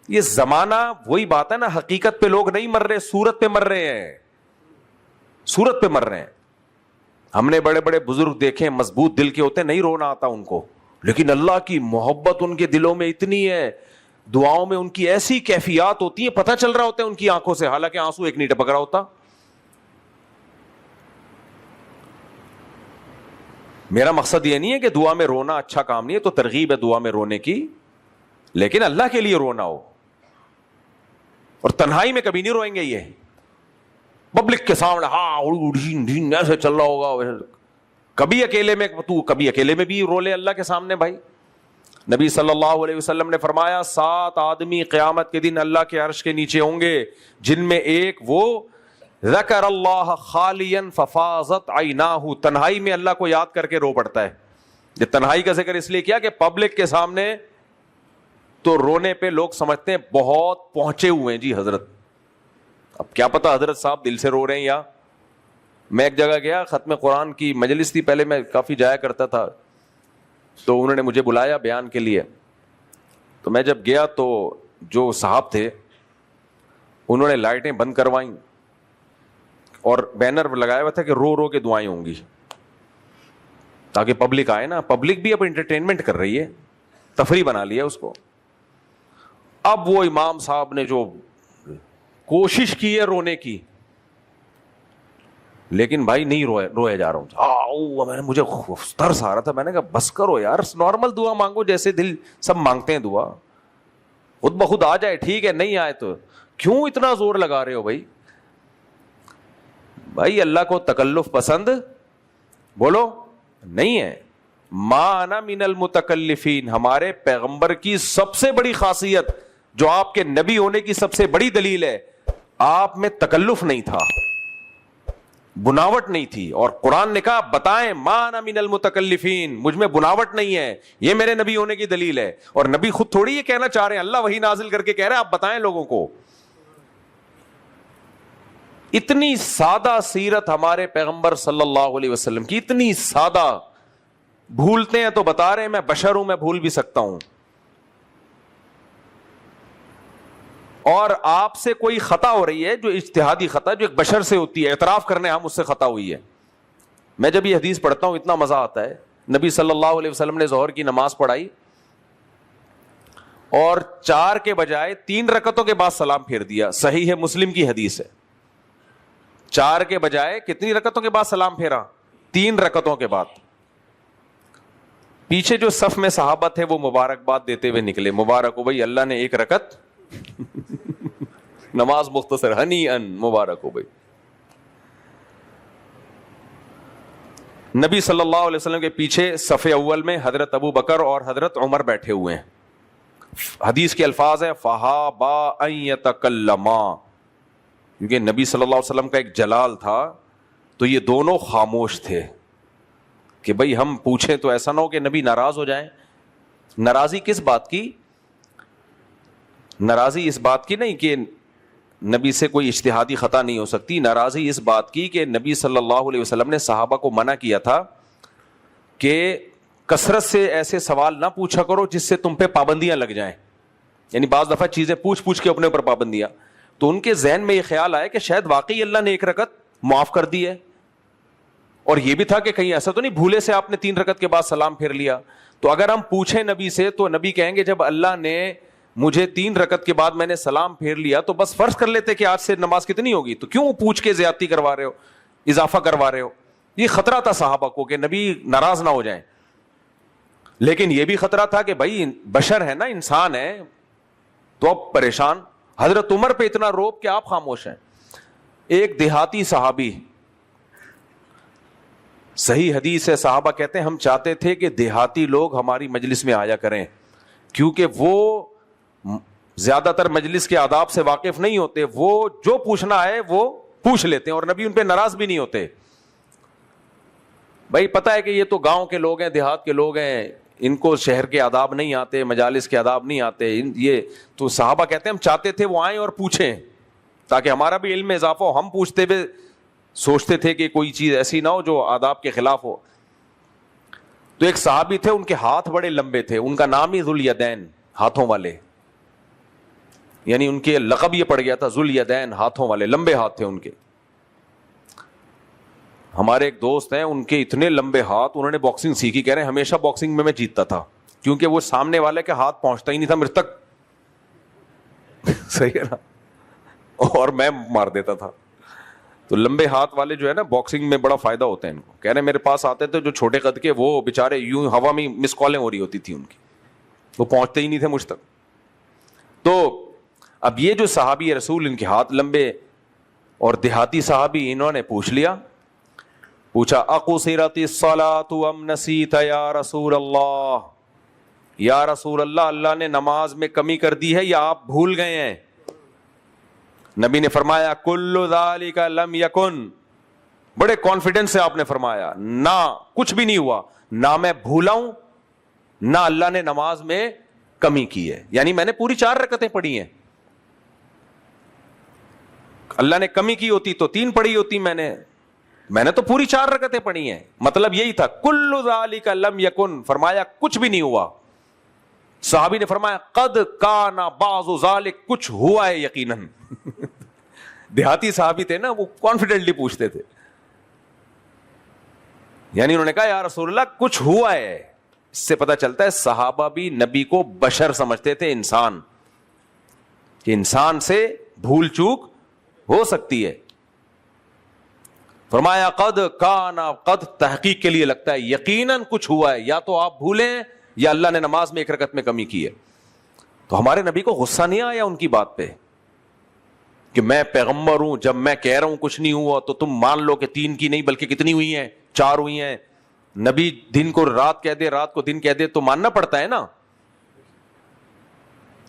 یہ زمانہ وہی بات ہے نا, حقیقت پہ لوگ نہیں مر رہے, صورت پہ مر رہے ہیں, صورت پہ مر رہے ہیں. ہم نے بڑے بڑے بزرگ دیکھے, مضبوط دل کے ہوتے, نہیں رونا آتا ان کو, لیکن اللہ کی محبت ان کے دلوں میں اتنی ہے, دعاؤں میں ان کی ایسی کیفیات ہوتی ہیں, پتہ چل رہا ہوتا ہے ان کی آنکھوں سے, حالانکہ آنسو ایک نہیں ٹپک رہا ہوتا. میرا مقصد یہ نہیں ہے کہ دعا میں رونا اچھا کام نہیں ہے, تو ترغیب ہے دعا میں رونے کی, لیکن اللہ کے لیے رونا ہو. اور تنہائی میں کبھی نہیں روئیں گے, یہ پبلک کے سامنے ہاں ایسے چل رہا ہوگا, کبھی اکیلے میں, تو کبھی اکیلے میں بھی رو لے اللہ کے سامنے بھائی. نبی صلی اللہ علیہ وسلم نے فرمایا 7 آدمی قیامت کے دن اللہ کے عرش کے نیچے ہوں گے, جن میں ایک وہ ذکر اللہ خالیا ففاضت عیناہ, تنہائی میں اللہ کو یاد کر کے رو پڑتا ہے. یہ تنہائی کا ذکر اس لیے کیا کہ پبلک کے سامنے تو رونے پہ لوگ سمجھتے ہیں بہت پہنچے ہوئے ہیں جی حضرت. اب کیا پتا حضرت صاحب دل سے رو رہے ہیں یا. میں ایک جگہ گیا, ختم قرآن کی مجلس تھی, پہلے میں کافی جایا کرتا تھا, تو انہوں نے مجھے بلایا بیان کے لیے. تو میں جب گیا تو جو صاحب تھے انہوں نے لائٹیں بند کروائیں اور بینر لگایا ہوا تھا کہ رو رو کے دعائیں ہوں گی, تاکہ پبلک آئے نا. پبلک بھی اب انٹرٹینمنٹ کر رہی ہے, تفریح بنا لیا اس کو. اب وہ امام صاحب نے جو کوشش کی ہے رونے کی, لیکن بھائی نہیں رویا جا رہا ہوں. میں نے, مجھے ترس آ رہا تھا, میں نے کہا بس کرو یار, نارمل دعا مانگو جیسے دل سب مانگتے ہیں دعا, خود بخود آ جائے ٹھیک ہے, نہیں آئے تو کیوں اتنا زور لگا رہے ہو بھائی. بھائی اللہ کو تکلف پسند بولو نہیں ہے. ما انا من المتکلفین, ہمارے پیغمبر کی سب سے بڑی خاصیت, جو آپ کے نبی ہونے کی سب سے بڑی دلیل ہے, آپ میں تکلف نہیں تھا, بناوٹ نہیں تھی. اور قرآن نے کہا بتائیں ما انا من المتکلفین, مجھ میں بناوٹ نہیں ہے, یہ میرے نبی ہونے کی دلیل ہے. اور نبی خود تھوڑی یہ کہنا چاہ رہے ہیں, اللہ وحی نازل کر کے کہہ رہے ہیں آپ بتائیں لوگوں کو. اتنی سادہ سیرت ہمارے پیغمبر صلی اللہ علیہ وسلم کی, اتنی سادہ, بھولتے ہیں تو بتا رہے ہیں, میں بشر ہوں, میں بھول بھی سکتا ہوں. اور آپ سے کوئی خطا ہو رہی ہے جو اجتہادی خطا, جو ایک بشر سے ہوتی ہے, اعتراف کرنے ہم اس سے خطا ہوئی ہے. میں جب یہ حدیث پڑھتا ہوں اتنا مزہ آتا ہے. نبی صلی اللہ علیہ وسلم نے ظہر کی نماز پڑھائی اور 4 کے بجائے 3 رکعتوں کے بعد سلام پھیر دیا. صحیح ہے, مسلم کی حدیث ہے. 4 کے بجائے کتنی رکعتوں کے بعد سلام پھیرا؟ 3 رکعتوں کے بعد. پیچھے جو صف میں صحابہ تھے وہ مبارکباد دیتے ہوئے نکلے, مبارک ہو بھائی اللہ نے 1 رکعت نماز مختصر, ہنی ان, مبارک ہو بھائی. نبی صلی اللہ علیہ وسلم کے پیچھے صف اول میں حضرت ابو بکر اور حضرت عمر بیٹھے ہوئے ہیں. حدیث کے الفاظ ہیں فہابا ان یتکلما, کیونکہ نبی صلی اللہ علیہ وسلم کا ایک جلال تھا, تو یہ دونوں خاموش تھے کہ بھئی ہم پوچھیں تو ایسا نہ ہو کہ نبی ناراض ہو جائیں. ناراضی کس بات کی؟ ناراضی اس بات کی نہیں کہ نبی سے کوئی اجتہادی خطا نہیں ہو سکتی, ناراضی اس بات کی کہ نبی صلی اللہ علیہ وسلم نے صحابہ کو منع کیا تھا کہ کثرت سے ایسے سوال نہ پوچھا کرو جس سے تم پہ پابندیاں لگ جائیں. یعنی بعض دفعہ چیزیں پوچھ کے اپنے اوپر پابندیاں, تو ان کے ذہن میں یہ خیال آیا کہ شاید واقعی اللہ نے 1 رکعت معاف کر دی ہے. اور یہ بھی تھا کہ کہیں ایسا تو نہیں بھولے سے آپ نے 3 رکعت کے بعد سلام پھیر لیا. تو اگر ہم پوچھیں نبی سے تو نبی کہیں گے جب اللہ نے مجھے 3 رکعت کے بعد میں نے سلام پھیر لیا تو بس فرض کر لیتے کہ آج سے نماز کتنی ہوگی, تو کیوں پوچھ کے زیادتی کروا رہے ہو, اضافہ کروا رہے ہو. یہ خطرہ تھا صحابہ کو کہ نبی ناراض نہ ہو جائیں. لیکن یہ بھی خطرہ تھا کہ بھائی بشر ہے نا, انسان ہے, تو اب پریشان. حضرت عمر پہ اتنا روب کہ آپ خاموش ہیں. ایک دیہاتی صحابی, صحیح حدیث ہے, صحابہ کہتے ہیں ہم چاہتے تھے کہ دیہاتی لوگ ہماری مجلس میں آیا کریں, کیونکہ وہ زیادہ تر مجلس کے آداب سے واقف نہیں ہوتے, وہ جو پوچھنا ہے وہ پوچھ لیتے ہیں اور نبی ان پہ ناراض بھی نہیں ہوتے. بھائی پتہ ہے کہ یہ تو گاؤں کے لوگ ہیں, دیہات کے لوگ ہیں, ان کو شہر کے آداب نہیں آتے, مجالس کے آداب نہیں آتے. یہ تو صحابہ کہتے ہیں ہم چاہتے تھے وہ آئیں اور پوچھیں تاکہ ہمارا بھی علم میں اضافہ ہو. ہم پوچھتے ہوئے سوچتے تھے کہ کوئی چیز ایسی نہ ہو جو آداب کے خلاف ہو. تو ایک صحابی تھے, ان کے ہاتھ بڑے لمبے تھے, ان کا نام ہی ذوالیدین, ہاتھوں والے. یعنی ان کے لقب یہ پڑ گیا تھا ذو الیدین، ہاتھوں والے، لمبے ہاتھ تھے ان کے. ہمارے ایک دوست ہیں ان کے اتنے لمبے ہاتھ، انہوں نے باکسنگ سیکھی، کہہ رہے ہیں ہمیشہ باکسنگ میں جیتتا تھا کیونکہ وہ سامنے والے کے ہاتھ پہنچتا ہی نہیں تھا میرے تک. صحیح ہے نا، اور میں مار دیتا تھا. تو لمبے ہاتھ والے جو ہے نا باکسنگ میں بڑا فائدہ ہوتا ہے ان کو. کہہ رہے ہیں میرے پاس آتے تھے جو چھوٹے قد کے، وہ بےچارے یوں ہوا میں مس کالیں ہو رہی ہوتی تھی ان کی، وہ پہنچتے ہی نہیں تھے مجھ تک. تو اب یہ جو صحابی رسول، ان کے ہاتھ لمبے اور دیہاتی صحابی، انہوں نے پوچھا اقصرت الصلاۃ ام نسیت یا رسول اللہ، یا رسول اللہ، اللہ نے نماز میں کمی کر دی ہے یا آپ بھول گئے ہیں؟ نبی نے فرمایا کل ذالک لم یکن، بڑے کانفیڈنس سے آپ نے فرمایا نہ کچھ بھی نہیں ہوا، نہ میں بھولا ہوں نہ اللہ نے نماز میں کمی کی ہے. یعنی میں نے پوری 4 رکعتیں پڑھی ہیں، اللہ نے کمی کی ہوتی تو 3 پڑھی ہوتی، میں نے تو پوری 4 رکعتیں پڑھی ہیں. مطلب یہی تھا کل ذالک لم یکن، فرمایا کچھ بھی نہیں ہوا. صحابی نے فرمایا قد کان بعض ذالک، کچھ ہوا ہے یقیناً. دیہاتی صحابی تھے نا، وہ کانفیڈنٹلی پوچھتے تھے. یعنی انہوں نے کہا یا رسول اللہ کچھ ہوا ہے. اس سے پتہ چلتا ہے صحابہ بھی نبی کو بشر سمجھتے تھے، انسان، کہ انسان سے بھول چوک ہو سکتی ہے. فرمایا قد کان، قد تحقیق کے لیے لگتا ہے یقیناً کچھ ہوا ہے، یا تو آپ بھولیں یا اللہ نے نماز میں 1 رکعت میں کمی کی ہے. تو ہمارے نبی کو غصہ نہیں آیا ان کی بات پہ کہ میں پیغمبر ہوں، جب میں کہہ رہا ہوں کچھ نہیں ہوا تو تم مان لو کہ 3 کی نہیں بلکہ کتنی ہوئی ہیں، 4 ہوئی ہیں. نبی دن کو رات کہہ دے، رات کو دن کہہ دے تو ماننا پڑتا ہے نا.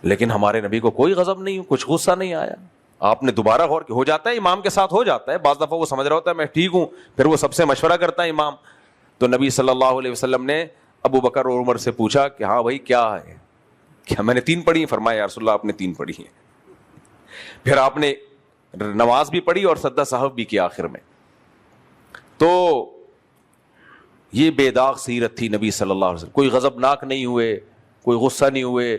لیکن ہمارے نبی کو کوئی غضب نہیں، کچھ غصہ نہیں آیا. آپ نے دوبارہ غور ہو جاتا ہے، امام کے ساتھ ہو جاتا ہے بعض دفعہ، وہ سمجھ رہا ہوتا ہے میں ٹھیک ہوں، پھر وہ سب سے مشورہ کرتا ہے امام. تو نبی صلی اللہ علیہ وسلم نے ابو بکر اور عمر سے پوچھا کہ ہاں بھائی کیا ہے، کیا میں نے 3 پڑھی؟ فرمایا یا رسول اللہ آپ نے 3 پڑھی ہیں. پھر آپ نے نماز بھی پڑھی اور سجدہ سہو بھی کیا آخر میں. تو یہ بے داغ سیرت تھی نبی صلی اللہ علیہ وسلم. کوئی غضبناک نہیں ہوئے، کوئی غصہ نہیں ہوئے.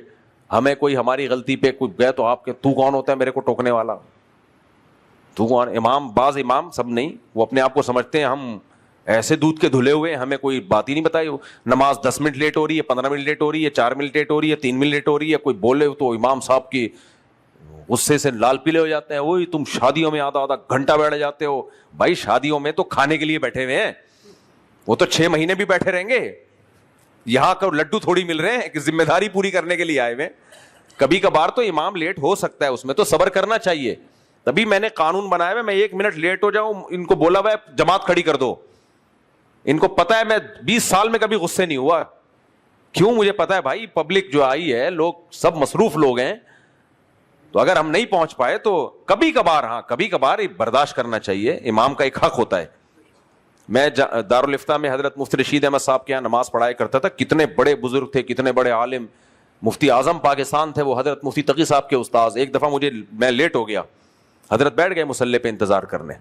ہمیں کوئی ہماری غلطی پہ کوئی گئے تو آپ کے تو کون ہوتا ہے میرے کو ٹوکنے والا، تو کون؟ امام، بعض امام، سب نہیں، وہ اپنے آپ کو سمجھتے ہیں ہم ایسے دودھ کے دھلے ہوئے، ہمیں کوئی بات ہی نہیں بتائی. نماز 10 منٹ لیٹ ہو رہی ہے، 15 منٹ لیٹ ہو رہی ہے، 4 منٹ لیٹ ہو رہی ہے، 3 منٹ لیٹ ہو رہی ہے، کوئی بولے تو امام صاحب کی غصے سے لال پیلے ہو جاتے ہیں. وہی تم شادیوں میں آدھا گھنٹہ بیٹھ جاتے ہو. بھائی شادیوں میں تو کھانے کے لیے بیٹھے ہوئے ہیں، وہ تو 6 مہینے بھی بیٹھے رہیں گے. یہاں کا لڈو تھوڑی مل رہے ہیں کہ ذمہ داری پوری کرنے کے لیے آئے ہوئے. کبھی کبھار تو امام لیٹ ہو سکتا ہے، اس میں تو صبر کرنا چاہیے. تبھی میں نے قانون بنایا ہے، میں 1 منٹ لیٹ ہو جاؤں ان کو بولا ہوا ہے جماعت کھڑی کر دو. ان کو پتا ہے میں 20 سال میں کبھی غصے نہیں ہوا. کیوں؟ مجھے پتا ہے بھائی پبلک جو آئی ہے، لوگ سب مصروف لوگ ہیں، تو اگر ہم نہیں پہنچ پائے تو کبھی کبھار، ہاں کبھی کبھار برداشت کرنا چاہیے، امام کا ایک حق ہوتا ہے. میں دارالفتہ میں حضرت مفتی رشید احمد صاحب کے یہاں نماز پڑھایا کرتا تھا. کتنے بڑے بزرگ تھے، کتنے بڑے عالم، مفتی اعظم پاکستان تھے وہ، حضرت مفتی تقی صاحب کے استاذ. ایک دفعہ میں لیٹ ہو گیا، حضرت بیٹھ گئے مصلی پہ انتظار کرنے.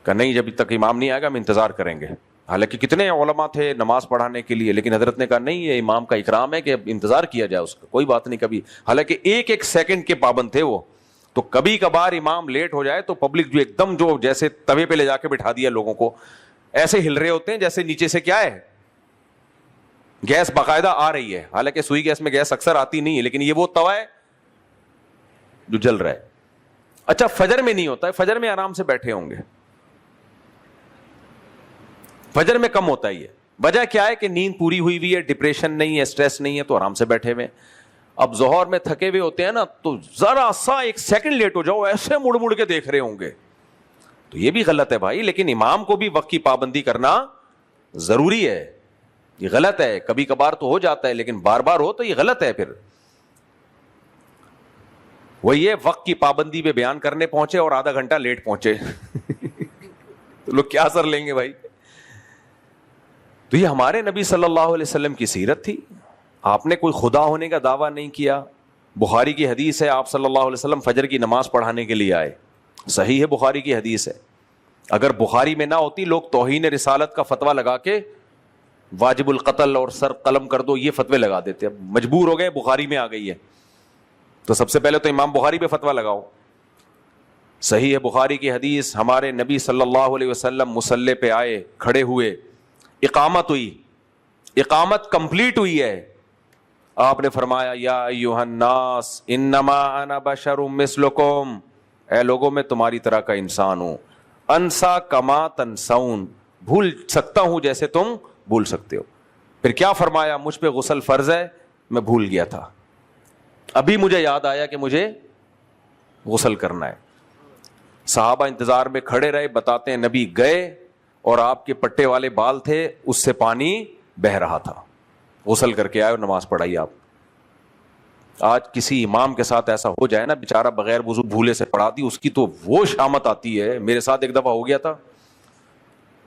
کہ نہیں جب تک امام نہیں آئے گا ہم انتظار کریں گے. حالانکہ کتنے علماء تھے نماز پڑھانے کے لیے، لیکن حضرت نے کہا نہیں، یہ امام کا اکرام ہے کہ انتظار کیا جائے اس کا، کوئی بات نہیں. کبھی حالانکہ 1 سیکنڈ کے پابند تھے وہ. تو کبھی کبھار امام لیٹ ہو جائے تو پبلک جو ایک دم جو جیسے توے پہ لے جا کے بٹھا دیا لوگوں کو، ایسے ہل رہے ہوتے ہیں جیسے نیچے سے کیا ہے، گیس باقاعدہ آ رہی ہے. حالانکہ سوئی گیس میں گیس اکثر آتی نہیں ہے، لیکن یہ وہ توا ہے جو جل رہا ہے. اچھا فجر میں نہیں ہوتا ہے، فجر میں آرام سے بیٹھے ہوں گے، فجر میں کم ہوتا ہی ہے. وجہ کیا ہے کہ نیند پوری ہوئی ہوئی ہے، ڈپریشن نہیں ہے، سٹریس نہیں ہے، تو آرام سے بیٹھے ہوئے. اب ظہر میں تھکے ہوئے ہوتے ہیں نا، تو ذرا سا 1 سیکنڈ لیٹ ہو جاؤ ایسے مڑ مڑ کے دیکھ رہے ہوں گے، تو یہ بھی غلط ہے بھائی. لیکن امام کو بھی وقت کی پابندی کرنا ضروری ہے. یہ غلط ہے، کبھی کبھار تو ہو جاتا ہے لیکن بار بار ہو تو یہ غلط ہے. پھر وہی یہ وقت کی پابندی پہ بیان کرنے پہنچے اور آدھا گھنٹہ لیٹ پہنچے تو لوگ کیا اثر لیں گے بھائی. تو یہ ہمارے نبی صلی اللہ علیہ وسلم کی سیرت تھی. آپ نے کوئی خدا ہونے کا دعویٰ نہیں کیا. بخاری کی حدیث ہے آپ صلی اللہ علیہ وسلم فجر کی نماز پڑھانے کے لیے آئے، صحیح ہے، بخاری کی حدیث ہے. اگر بخاری میں نہ ہوتی لوگ توہین رسالت کا فتویٰ لگا کے واجب القتل اور سر قلم کر دو یہ فتوے لگا دیتے. اب مجبور ہو گئے، بخاری میں آ گئی ہے. تو سب سے پہلے تو امام بخاری پہ فتویٰ لگاؤ. صحیح ہے بخاری کی حدیث, ہمارے نبی صلی اللہ علیہ وسلم مصلی پہ آئے, کھڑے ہوئے, اقامت ہوئی, اقامت کمپلیٹ ہوئی ہے, آپ نے فرمایا یا ایھا الناس انما انا بشر مثلکم, اے لوگوں میں تمہاری طرح کا انسان ہوں, انسا کما تنسون, بھول سکتا ہوں جیسے تم بھول سکتے ہو. پھر کیا فرمایا, مجھ پہ غسل فرض ہے, میں بھول گیا تھا, ابھی مجھے یاد آیا کہ مجھے غسل کرنا ہے. صحابہ انتظار میں کھڑے رہے, بتاتے ہیں نبی گئے اور آپ کے پٹے والے بال تھے اس سے پانی بہ رہا تھا, غسل کر کے آئے اور نماز پڑھائی آپ. آج کسی امام کے ساتھ ایسا ہو جائے نا, بیچارہ بغیر وضو بھولے سے پڑھا دی, اس کی تو وہ شامت آتی ہے. میرے ساتھ ایک دفعہ ہو گیا تھا,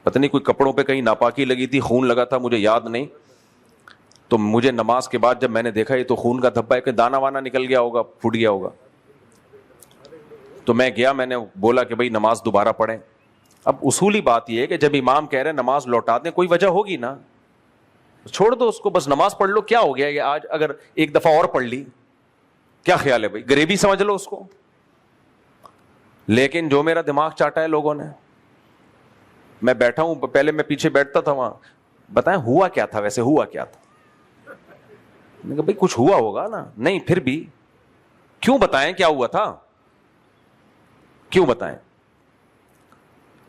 پتہ نہیں کوئی کپڑوں پہ کہیں ناپاکی لگی تھی, خون لگا تھا, مجھے یاد نہیں. تو مجھے نماز کے بعد جب میں نے دیکھا یہ تو خون کا دھبا ہے, کہ دانا وانا نکل گیا ہوگا, پھوٹ گیا ہوگا. تو میں گیا, میں نے بولا کہ بھائی نماز دوبارہ پڑھیں. اب اصولی بات یہ ہے کہ جب امام کہہ رہے ہیں نماز لوٹا دیں, کوئی وجہ ہوگی نا, چھوڑ دو اس کو, بس نماز پڑھ لو. کیا ہو گیا یہ آج اگر ایک دفعہ اور پڑھ لی, کیا خیال ہے بھائی, غریبی سمجھ لو اس کو. لیکن جو میرا دماغ چاٹا ہے لوگوں نے, میں بیٹھا ہوں, پہلے میں پیچھے بیٹھتا تھا وہاں, بتائیں ہوا کیا تھا, ویسے ہوا کیا تھا. میں کہا بھائی کچھ ہوا ہوگا نا, نہیں پھر بھی کیوں بتائیں کیا ہوا تھا, کیوں بتائیں.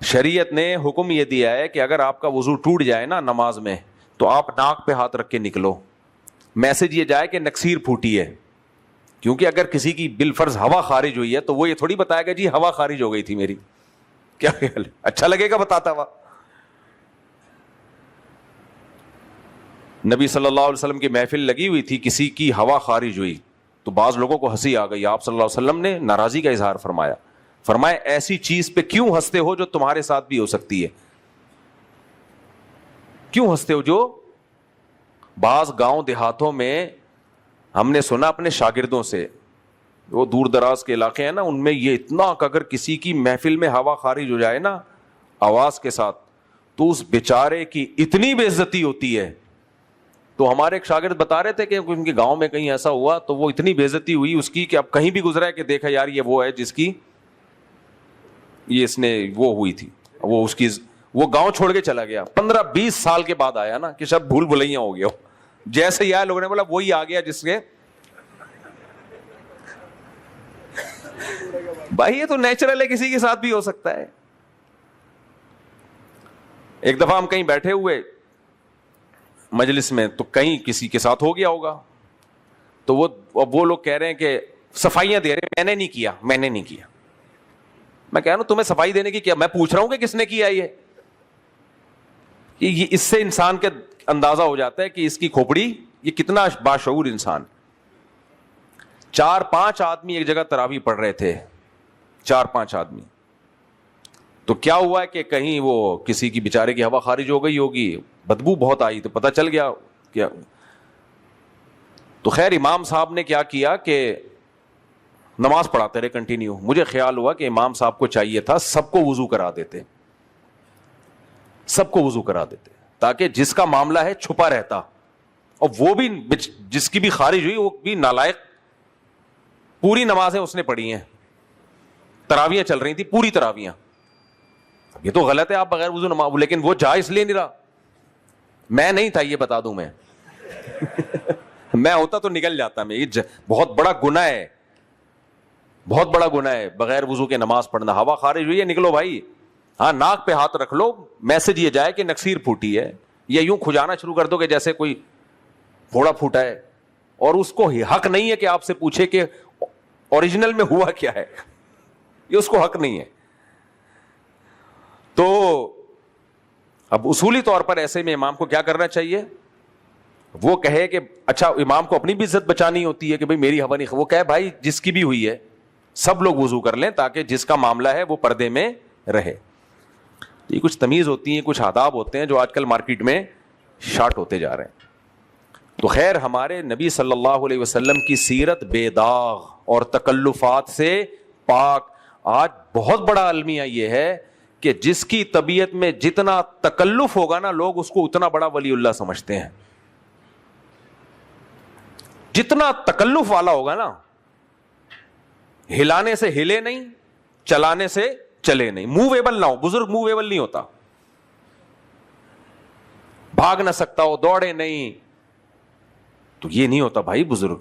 شریعت نے حکم یہ دیا ہے کہ اگر آپ کا وضو ٹوٹ جائے نا نماز میں, تو آپ ناک پہ ہاتھ رکھ کے نکلو, میسج یہ جائے کہ نکسیر پھوٹی ہے. کیونکہ اگر کسی کی بالفرض ہوا خارج ہوئی ہے تو وہ یہ تھوڑی بتائے گا جی ہوا خارج ہو گئی تھی میری, کیا خیال ہے, اچھا لگے گا بتاتا ہوا. نبی صلی اللہ علیہ وسلم کی محفل لگی ہوئی تھی, کسی کی ہوا خارج ہوئی تو بعض لوگوں کو ہنسی آ گئی. آپ صلی اللہ علیہ وسلم نے ناراضی کا اظہار فرمایا, فرمایا ایسی چیز پہ کیوں ہنستے ہو جو تمہارے ساتھ بھی ہو سکتی ہے, کیوں ہنستے ہو. جو بعض گاؤں دیہاتوں میں ہم نے سنا اپنے شاگردوں سے, وہ دور دراز کے علاقے ہیں نا, ان میں یہ اتنا کہ اگر کسی کی محفل میں ہوا خارج ہو جائے نا آواز کے ساتھ, تو اس بیچارے کی اتنی بے عزتی ہوتی ہے. تو ہمارے ایک شاگرد بتا رہے تھے کہ ان کے گاؤں میں کہیں ایسا ہوا, تو وہ اتنی بے عزتی ہوئی اس کی کہ اب کہیں بھی گزرا ہے کہ دیکھا یار یہ وہ ہے جس کی یہ اس نے وہ ہوئی تھی, وہ اس کی وہ گاؤں چھوڑ کے چلا گیا. 15-20 سال کے بعد آیا نا, کہ شب بھول بھلائیاں ہو گیا, جیسے ہی آیا لوگوں نے بولا وہی آ گیا جس کے بھائی یہ تو نیچرل ہے, کسی کے ساتھ بھی ہو سکتا ہے. ایک دفعہ ہم کہیں بیٹھے ہوئے مجلس میں, تو کہیں کسی کے ساتھ ہو گیا ہوگا, تو وہ لوگ کہہ رہے ہیں کہ صفائیاں دے رہے ہیں, میں نے نہیں کیا, میں نے نہیں کیا. میں کہہ رہا ہوں تمہیں صفائی دینے کی کیا, میں پوچھ رہا ہوں کہ کس نے کیا. یہ اس سے انسان کے اندازہ ہو جاتا ہے کہ اس کی کھوپڑی یہ کتنا باشعور انسان. 4-5 آدمی ایک جگہ تراویح پڑھ رہے تھے, 4-5 آدمی. تو کیا ہوا ہے کہ کہیں وہ کسی کی بیچارے کی ہوا خارج ہو گئی ہوگی, بدبو بہت آئی, تو پتہ چل گیا کیا. تو خیر امام صاحب نے کیا کیا کہ نماز پڑھاتے رہے کنٹینیو. مجھے خیال ہوا کہ امام صاحب کو چاہیے تھا سب کو وضو کرا دیتے, سب کو وضو کرا دیتے, تاکہ جس کا معاملہ ہے چھپا رہتا, اور وہ بھی جس کی بھی خارج ہوئی وہ بھی نالائق, پوری نمازیں اس نے پڑھی ہیں, تراویاں چل رہی تھی پوری تراویاں. یہ تو غلط ہے آپ بغیر وضو نماز, لیکن وہ جا اس لیے نہیں رہا. میں نہیں تھا یہ بتا دوں, میں ہوتا تو نکل جاتا. میں یہ بہت بڑا گناہ ہے, بہت بڑا گناہ ہے بغیر وضو کے نماز پڑھنا. ہوا خارج ہوئی ہے نکلو بھائی, ہاں ناک پہ ہاتھ رکھ لو, میسج یہ جائے کہ نکسیر پھوٹی ہے, یا یوں کھجانا شروع کر دو کہ جیسے کوئی پھوڑا پھوٹا ہے, اور اس کو حق نہیں ہے کہ آپ سے پوچھے کہ اوریجنل میں ہوا کیا ہے, یہ اس کو حق نہیں ہے. تو اب اصولی طور پر ایسے میں امام کو کیا کرنا چاہیے, وہ کہے کہ اچھا امام کو اپنی بھی عزت بچانی ہوتی ہے کہ بھائی میری ہوا نہیں, وہ کہے بھائی جس کی بھی ہوئی ہے سب لوگ وضو کر لیں تاکہ جس کا معاملہ ہے وہ پردے میں رہے. یہ کچھ تمیز ہوتی ہیں, کچھ آداب ہوتے ہیں جو آج کل مارکیٹ میں شارٹ ہوتے جا رہے ہیں. تو خیر ہمارے نبی صلی اللہ علیہ وسلم کی سیرت بے داغ اور تکلفات سے پاک. آج بہت بڑا المیہ یہ ہے کہ جس کی طبیعت میں جتنا تکلف ہوگا نا لوگ اس کو اتنا بڑا ولی اللہ سمجھتے ہیں. جتنا تکلف والا ہوگا نا ہلانے سے ہلے نہیں, چلانے سے چلے نہیں, موویبل نہ ہو. بزرگ موویبل نہیں ہوتا, بھاگ نہ سکتا ہو, دوڑے نہیں, تو یہ نہیں ہوتا بھائی بزرگ.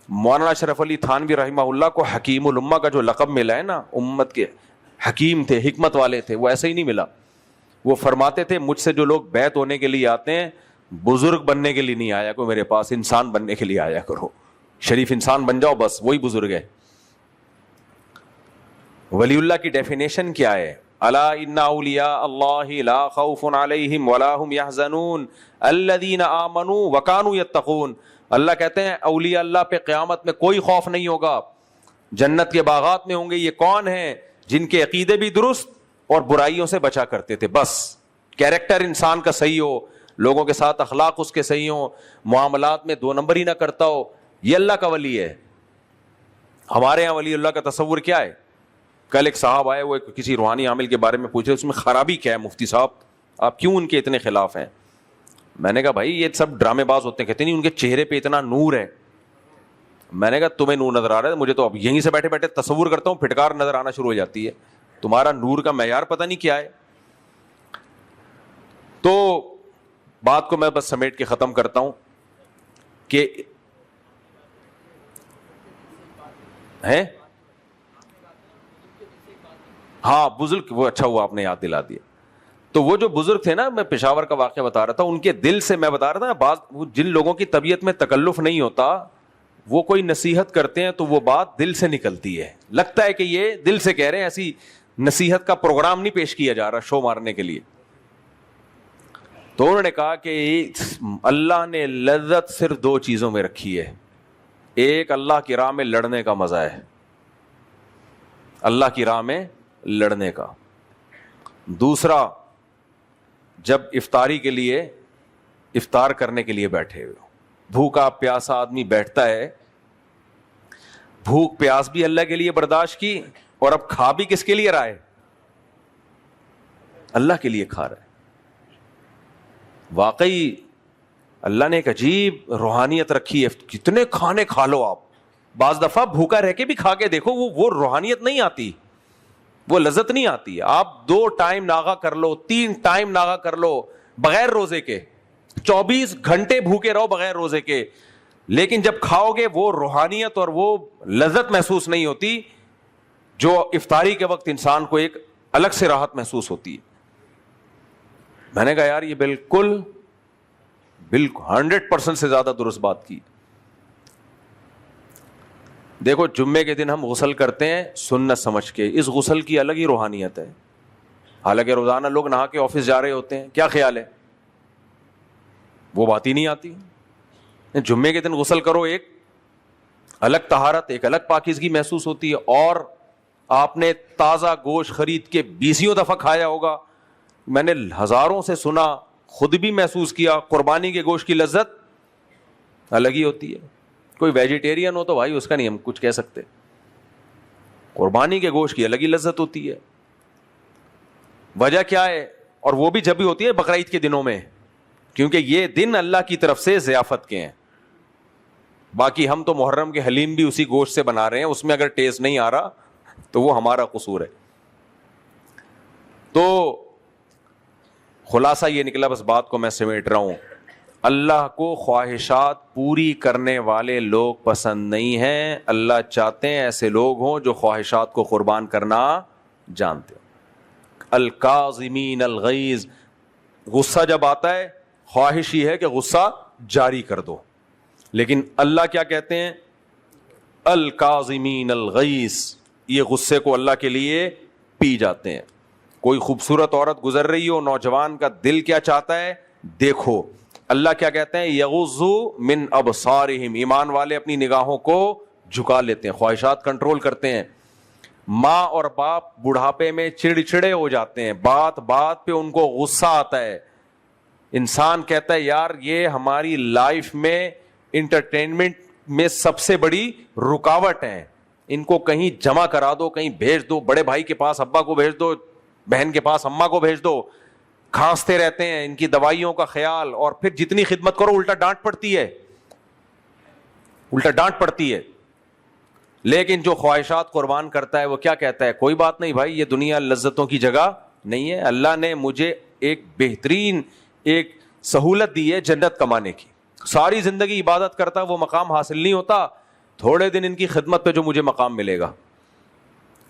مولانا اشرف علی تھانوی رحمہ اللہ کو حکیم الامہ کا جو لقب ملا ہے نا, امت کے حکیم تھے, حکمت والے تھے, وہ ایسے ہی نہیں ملا. وہ فرماتے تھے مجھ سے جو لوگ بیعت ہونے کے لیے آتے ہیں, بزرگ بننے کے لیے نہیں آیا کوئی میرے پاس, انسان بننے کے لیے آیا کرو, شریف انسان بن جاؤ, بس وہی بزرگ ہے. ولی اللہ کی ڈیفینیشن کیا ہے؟ الا ان اولیاء اللہ لا خوف علیہم ولا هم يحزنون الذین آمنوا وکانوا یتقون. اللہ کہتے ہیں اولیاء اللہ پہ قیامت میں کوئی خوف نہیں ہوگا, جنت کے باغات میں ہوں گے. یہ کون ہیں؟ جن کے عقیدے بھی درست اور برائیوں سے بچا کرتے تھے. بس کیریکٹر انسان کا صحیح ہو, لوگوں کے ساتھ اخلاق اس کے صحیح ہو, معاملات میں دو نمبر ہی نہ کرتا ہو, یہ اللہ کا ولی ہے. ہمارے یہاں ولی اللہ کا تصور کیا ہے؟ کل ایک صاحب آئے, وہ کسی روحانی عامل کے بارے میں پوچھ رہے, اس میں خرابی کیا ہے مفتی صاحب, آپ کیوں ان کے اتنے خلاف ہیں؟ میں نے کہا بھائی یہ سب ڈرامے باز ہوتے ہیں. کہتے نہیں ان کے چہرے پہ اتنا نور ہے. میں نے کہا تمہیں نور نظر آ رہا ہے, مجھے تو اب یہیں سے بیٹھے بیٹھے تصور کرتا ہوں پھٹکار نظر آنا شروع ہو جاتی ہے. تمہارا نور کا معیار پتہ نہیں کیا ہے. تو بات کو میں بس سمیٹ کے ختم کرتا ہوں کہ ہیں, ہاں بزرگ, وہ اچھا ہوا آپ نے یاد دلا دیا. تو وہ جو بزرگ تھے نا, میں پشاور کا واقعہ بتا رہا تھا, ان کے دل سے میں بتا رہا تھا, بعض جن لوگوں کی طبیعت میں تکلف نہیں ہوتا, وہ کوئی نصیحت کرتے ہیں تو وہ بات دل سے نکلتی ہے, لگتا ہے کہ یہ دل سے کہہ رہے ہیں, ایسی نصیحت کا پروگرام نہیں پیش کیا جا رہا شو مارنے کے لیے. تو انہوں نے کہا کہ اللہ نے لذت صرف دو چیزوں میں رکھی ہے. ایک اللہ کی راہ میں لڑنے کا مزہ ہے, اللہ کی راہ میں لڑنے کا. دوسرا, جب افطاری کے لیے افطار کرنے کے لیے بیٹھے ہوئے, بھوکا پیاسا آدمی بیٹھتا ہے, بھوک پیاس بھی اللہ کے لیے برداشت کی, اور اب کھا بھی کس کے لیے رہا ہے؟ اللہ کے لیے کھا رہا ہے. واقعی اللہ نے ایک عجیب روحانیت رکھی ہے. کتنے کھانے کھا لو آپ, بعض دفعہ بھوکا رہ کے بھی کھا کے دیکھو, وہ روحانیت نہیں آتی, وہ لذت نہیں آتی. آپ 2 ٹائم ناغا کر لو, 3 ٹائم ناغا کر لو بغیر روزے کے, 24 گھنٹے بھوکے رہو بغیر روزے کے, لیکن جب کھاؤ گے وہ روحانیت اور وہ لذت محسوس نہیں ہوتی جو افطاری کے وقت انسان کو ایک الگ سے راحت محسوس ہوتی ہے. میں نے کہا یار یہ بالکل 100% سے زیادہ درست بات کی. دیکھو جمعے کے دن ہم غسل کرتے ہیں سنت سمجھ کے, اس غسل کی الگ ہی روحانیت ہے. حالانکہ روزانہ لوگ نہا کے آفس جا رہے ہوتے ہیں, کیا خیال ہے؟ وہ بات ہی نہیں آتی. جمعے کے دن غسل کرو, ایک الگ طہارت, ایک الگ پاکیزگی محسوس ہوتی ہے. اور آپ نے تازہ گوشت خرید کے 20 دفعہ کھایا ہوگا, میں نے ہزاروں سے سنا, خود بھی محسوس کیا, قربانی کے گوشت کی لذت الگ ہی ہوتی ہے. کوئی ویجیٹیرین ہو تو بھائی اس کا نہیں ہم کچھ کہہ سکتے, قربانی کے گوشت کی الگ ہی لذت ہوتی ہے. وجہ کیا ہے؟ اور وہ بھی جب بھی ہوتی ہے بقرعید کے دنوں میں, کیونکہ یہ دن اللہ کی طرف سے ضیافت کے ہیں. باقی ہم تو محرم کے حلیم بھی اسی گوشت سے بنا رہے ہیں, اس میں اگر ٹیسٹ نہیں آ رہا تو وہ ہمارا قصور ہے. تو خلاصہ یہ نکلا, بس بات کو میں سمیٹ رہا ہوں, اللہ کو خواہشات پوری کرنے والے لوگ پسند نہیں ہیں. اللہ چاہتے ہیں ایسے لوگ ہوں جو خواہشات کو قربان کرنا جانتے ہیں. الکاظمین الغیظ, غصہ جب آتا ہے خواہش یہ ہے کہ غصہ جاری کر دو, لیکن اللہ کیا کہتے ہیں؟ الکاظمین الغیظ, یہ غصے کو اللہ کے لیے پی جاتے ہیں. کوئی خوبصورت عورت گزر رہی ہو, نوجوان کا دل کیا چاہتا ہے دیکھو, اللہ کیا کہتے ہیں؟ یغضوا من ابصارہم, ایمان والے اپنی نگاہوں کو جھکا لیتے ہیں, خواہشات کنٹرول کرتے ہیں. ماں اور باپ بڑھاپے میں چڑچڑے ہو جاتے ہیں, بات بات پہ ان کو غصہ آتا ہے. انسان کہتا ہے یار یہ ہماری لائف میں انٹرٹینمنٹ میں سب سے بڑی رکاوٹ ہے, ان کو کہیں جمع کرا دو, کہیں بھیج دو, بڑے بھائی کے پاس ابا کو بھیج دو, بہن کے پاس اماں کو بھیج دو. کھانستے رہتے ہیں, ان کی دوائیوں کا خیال, اور پھر جتنی خدمت کرو الٹا ڈانٹ پڑتی ہے, الٹا ڈانٹ پڑتی ہے. لیکن جو خواہشات قربان کرتا ہے وہ کیا کہتا ہے؟ کوئی بات نہیں بھائی، یہ دنیا لذتوں کی جگہ نہیں ہے، اللہ نے مجھے ایک بہترین ایک سہولت دی ہے جنت کمانے کی، ساری زندگی عبادت کرتا وہ مقام حاصل نہیں ہوتا، تھوڑے دن ان کی خدمت پہ جو مجھے مقام ملے گا۔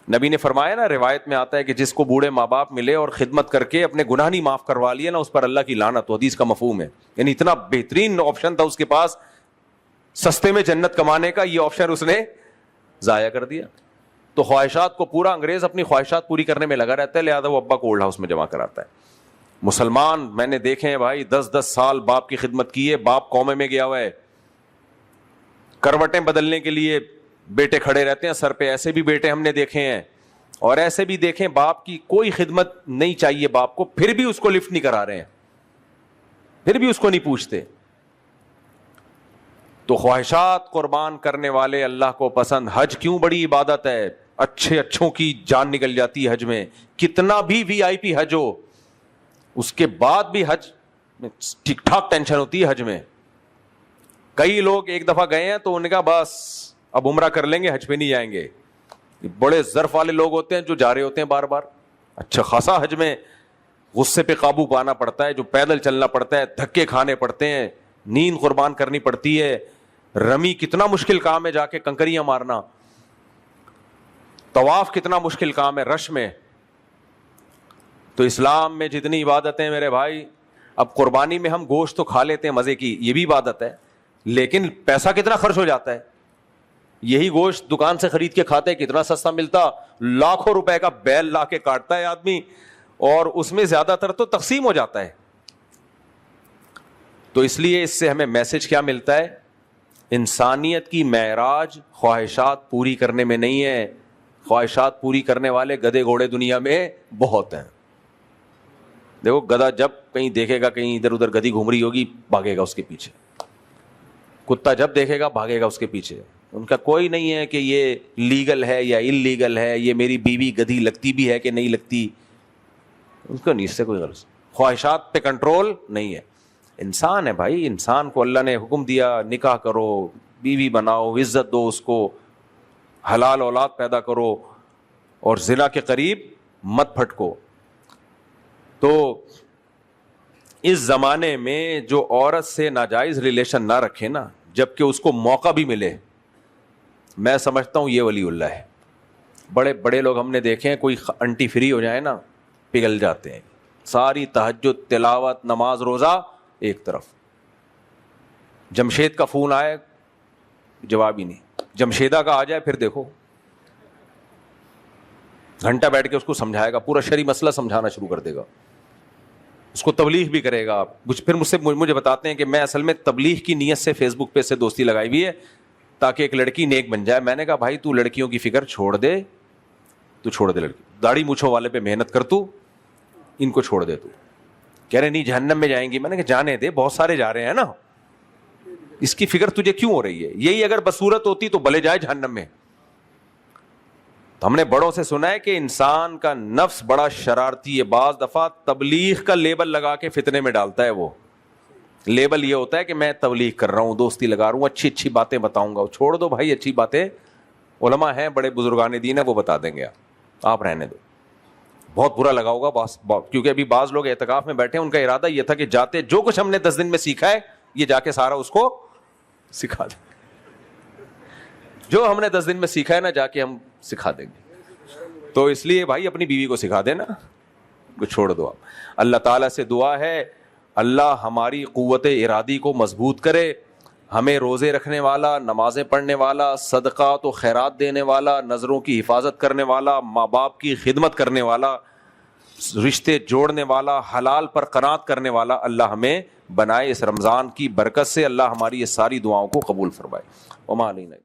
نبی نے فرمایا نا، روایت میں آتا ہے کہ جس کو بوڑھے ماں باپ ملے اور خدمت کر کے اپنے گناہ نہیں معاف کروا لیے نا، اس پر اللہ کی لعنت، حدیث کا مفہوم ہے، یعنی اتنا بہترین آپشن تھا اس کے پاس سستے میں جنت کمانے کا، یہ آپشن اس نے ضائع کر دیا۔ تو خواہشات کو پورا، انگریز اپنی خواہشات پوری کرنے میں لگا رہتا ہے، لہذا وہ ابا کو اولڈ ہاؤس میں جمع کراتا ہے۔ مسلمان میں نے دیکھے ہیں بھائی 10 سال باپ کی خدمت کی ہے، باپ قومے میں گیا ہوا ہے، کروٹیں بدلنے کے لیے بیٹے کھڑے رہتے ہیں سر پہ، ایسے بھی بیٹے ہم نے دیکھے ہیں، اور ایسے بھی دیکھیں باپ کی کوئی خدمت نہیں چاہیے باپ کو، پھر بھی اس کو لفٹ نہیں کرا رہے ہیں، پھر بھی اس کو نہیں پوچھتے۔ تو خواہشات قربان کرنے والے اللہ کو پسند۔ حج کیوں بڑی عبادت ہے، اچھوں کی جان نکل جاتی ہے حج میں، کتنا بھی VIP حج ہو اس کے بعد بھی حج ٹھیک ٹھاک ٹینشن ہوتی ہے حج میں۔ کئی لوگ ایک دفعہ گئے ہیں تو انہوں نے کہا بس اب عمرہ کر لیں گے، حج پہ نہیں جائیں گے۔ بڑے ظرف والے لوگ ہوتے ہیں جو جا رہے ہوتے ہیں بار بار، اچھا خاصا حج میں غصے پہ قابو پانا پڑتا ہے، جو پیدل چلنا پڑتا ہے، دھکے کھانے پڑتے ہیں، نیند قربان کرنی پڑتی ہے، رمی کتنا مشکل کام ہے، جا کے کنکریاں مارنا، طواف کتنا مشکل کام ہے رش میں۔ تو اسلام میں جتنی عبادتیں میرے بھائی، اب قربانی میں ہم گوشت تو کھا لیتے ہیں مزے کی، یہ بھی عبادت ہے، لیکن پیسہ کتنا خرچ ہو جاتا ہے۔ یہی گوشت دکان سے خرید کے کھاتے کتنا سستا ملتا، لاکھوں روپے کا بیل لا کے کاٹتا ہے آدمی، اور اس میں زیادہ تر تو تقسیم ہو جاتا ہے۔ تو اس لیے اس سے ہمیں میسج کیا ملتا ہے؟ انسانیت کی معراج خواہشات پوری کرنے میں نہیں ہے، خواہشات پوری کرنے والے گدھے گھوڑے دنیا میں بہت ہیں۔ دیکھو گدھا جب کہیں دیکھے گا کہیں ادھر ادھر گدھی گھوم رہی ہوگی بھاگے گا اس کے پیچھے، کتا جب دیکھے گا بھاگے گا اس کے پیچھے۔ ان کا کوئی نہیں ہے کہ یہ لیگل ہے یا انلیگل ہے، یہ میری بیوی گدھی لگتی بھی ہے کہ نہیں لگتی، اس کو نہیں، اس سے کوئی غرض۔ خواہشات پہ کنٹرول نہیں ہے۔ انسان ہے بھائی، انسان کو اللہ نے حکم دیا نکاح کرو، بیوی بناؤ، عزت دو اس کو، حلال اولاد پیدا کرو، اور زنا کے قریب مت پھٹکو۔ تو اس زمانے میں جو عورت سے ناجائز ریلیشن نہ رکھے نا، جبکہ اس کو موقع بھی ملے، میں سمجھتا ہوں یہ ولی اللہ ہے۔ بڑے بڑے لوگ ہم نے دیکھے ہیں، کوئی انٹی فری ہو جائے نا پگھل جاتے ہیں، ساری تہجد تلاوت نماز روزہ ایک طرف، جمشید کا فون آئے جواب ہی نہیں، جمشیدہ کا آ جائے پھر دیکھو گھنٹہ بیٹھ کے اس کو سمجھائے گا، پورا شرعی مسئلہ سمجھانا شروع کر دے گا، اس کو تبلیغ بھی کرے گا۔ پھر مجھے بتاتے ہیں کہ میں اصل میں تبلیغ کی نیت سے فیس بک پہ سے دوستی لگائی ہوئی ہے تاکہ ایک لڑکی نیک بن جائے۔ میں نے کہا بھائی تو لڑکیوں کی فکر چھوڑ دے، تو چھوڑ دے، لڑکی داڑھی مونچھوں والے پہ محنت کر، تو ان کو چھوڑ دے۔ تو کہہ رہے نہیں جہنم میں جائیں گی، میں نے کہا جانے دے، بہت سارے جا رہے ہیں نا، اس کی فکر تجھے کیوں ہو رہی ہے؟ یہی اگر بصورت ہوتی تو بھلے جائے جہنم میں۔ تو ہم نے بڑوں سے سنا ہے کہ انسان کا نفس بڑا شرارتی ہے، بعض دفعہ تبلیغ کا لیبل لگا کے فتنے میں ڈالتا ہے۔ وہ لیبل یہ ہوتا ہے کہ میں تبلیغ کر رہا ہوں، دوستی لگا رہا ہوں، اچھی اچھی باتیں بتاؤں گا۔ چھوڑ دو بھائی اچھی باتیں، علماء ہیں بڑے بزرگان دین ہیں وہ بتا دیں گے، آپ رہنے دو۔ بہت برا لگا ہوگا کیونکہ ابھی بعض لوگ اعتکاف میں بیٹھے ہیں، ان کا ارادہ یہ تھا کہ جاتے جو کچھ ہم نے 10 دن میں سیکھا ہے یہ جا کے سارا اس کو سکھا دیں، جو ہم نے 10 دن میں سیکھا ہے نا جا کے ہم سکھا دیں گے۔ تو اس لیے بھائی اپنی بیوی کو سکھا دینا، کو چھوڑ دو آپ۔ اللہ تعالیٰ سے دعا ہے اللہ ہماری قوت ارادی کو مضبوط کرے، ہمیں روزے رکھنے والا، نمازیں پڑھنے والا، صدقات و خیرات دینے والا، نظروں کی حفاظت کرنے والا، ماں باپ کی خدمت کرنے والا، رشتے جوڑنے والا، حلال پر قناعت کرنے والا اللہ ہمیں بنائے۔ اس رمضان کی برکت سے اللہ ہماری یہ ساری دعاؤں کو قبول فرمائے۔ وما علینا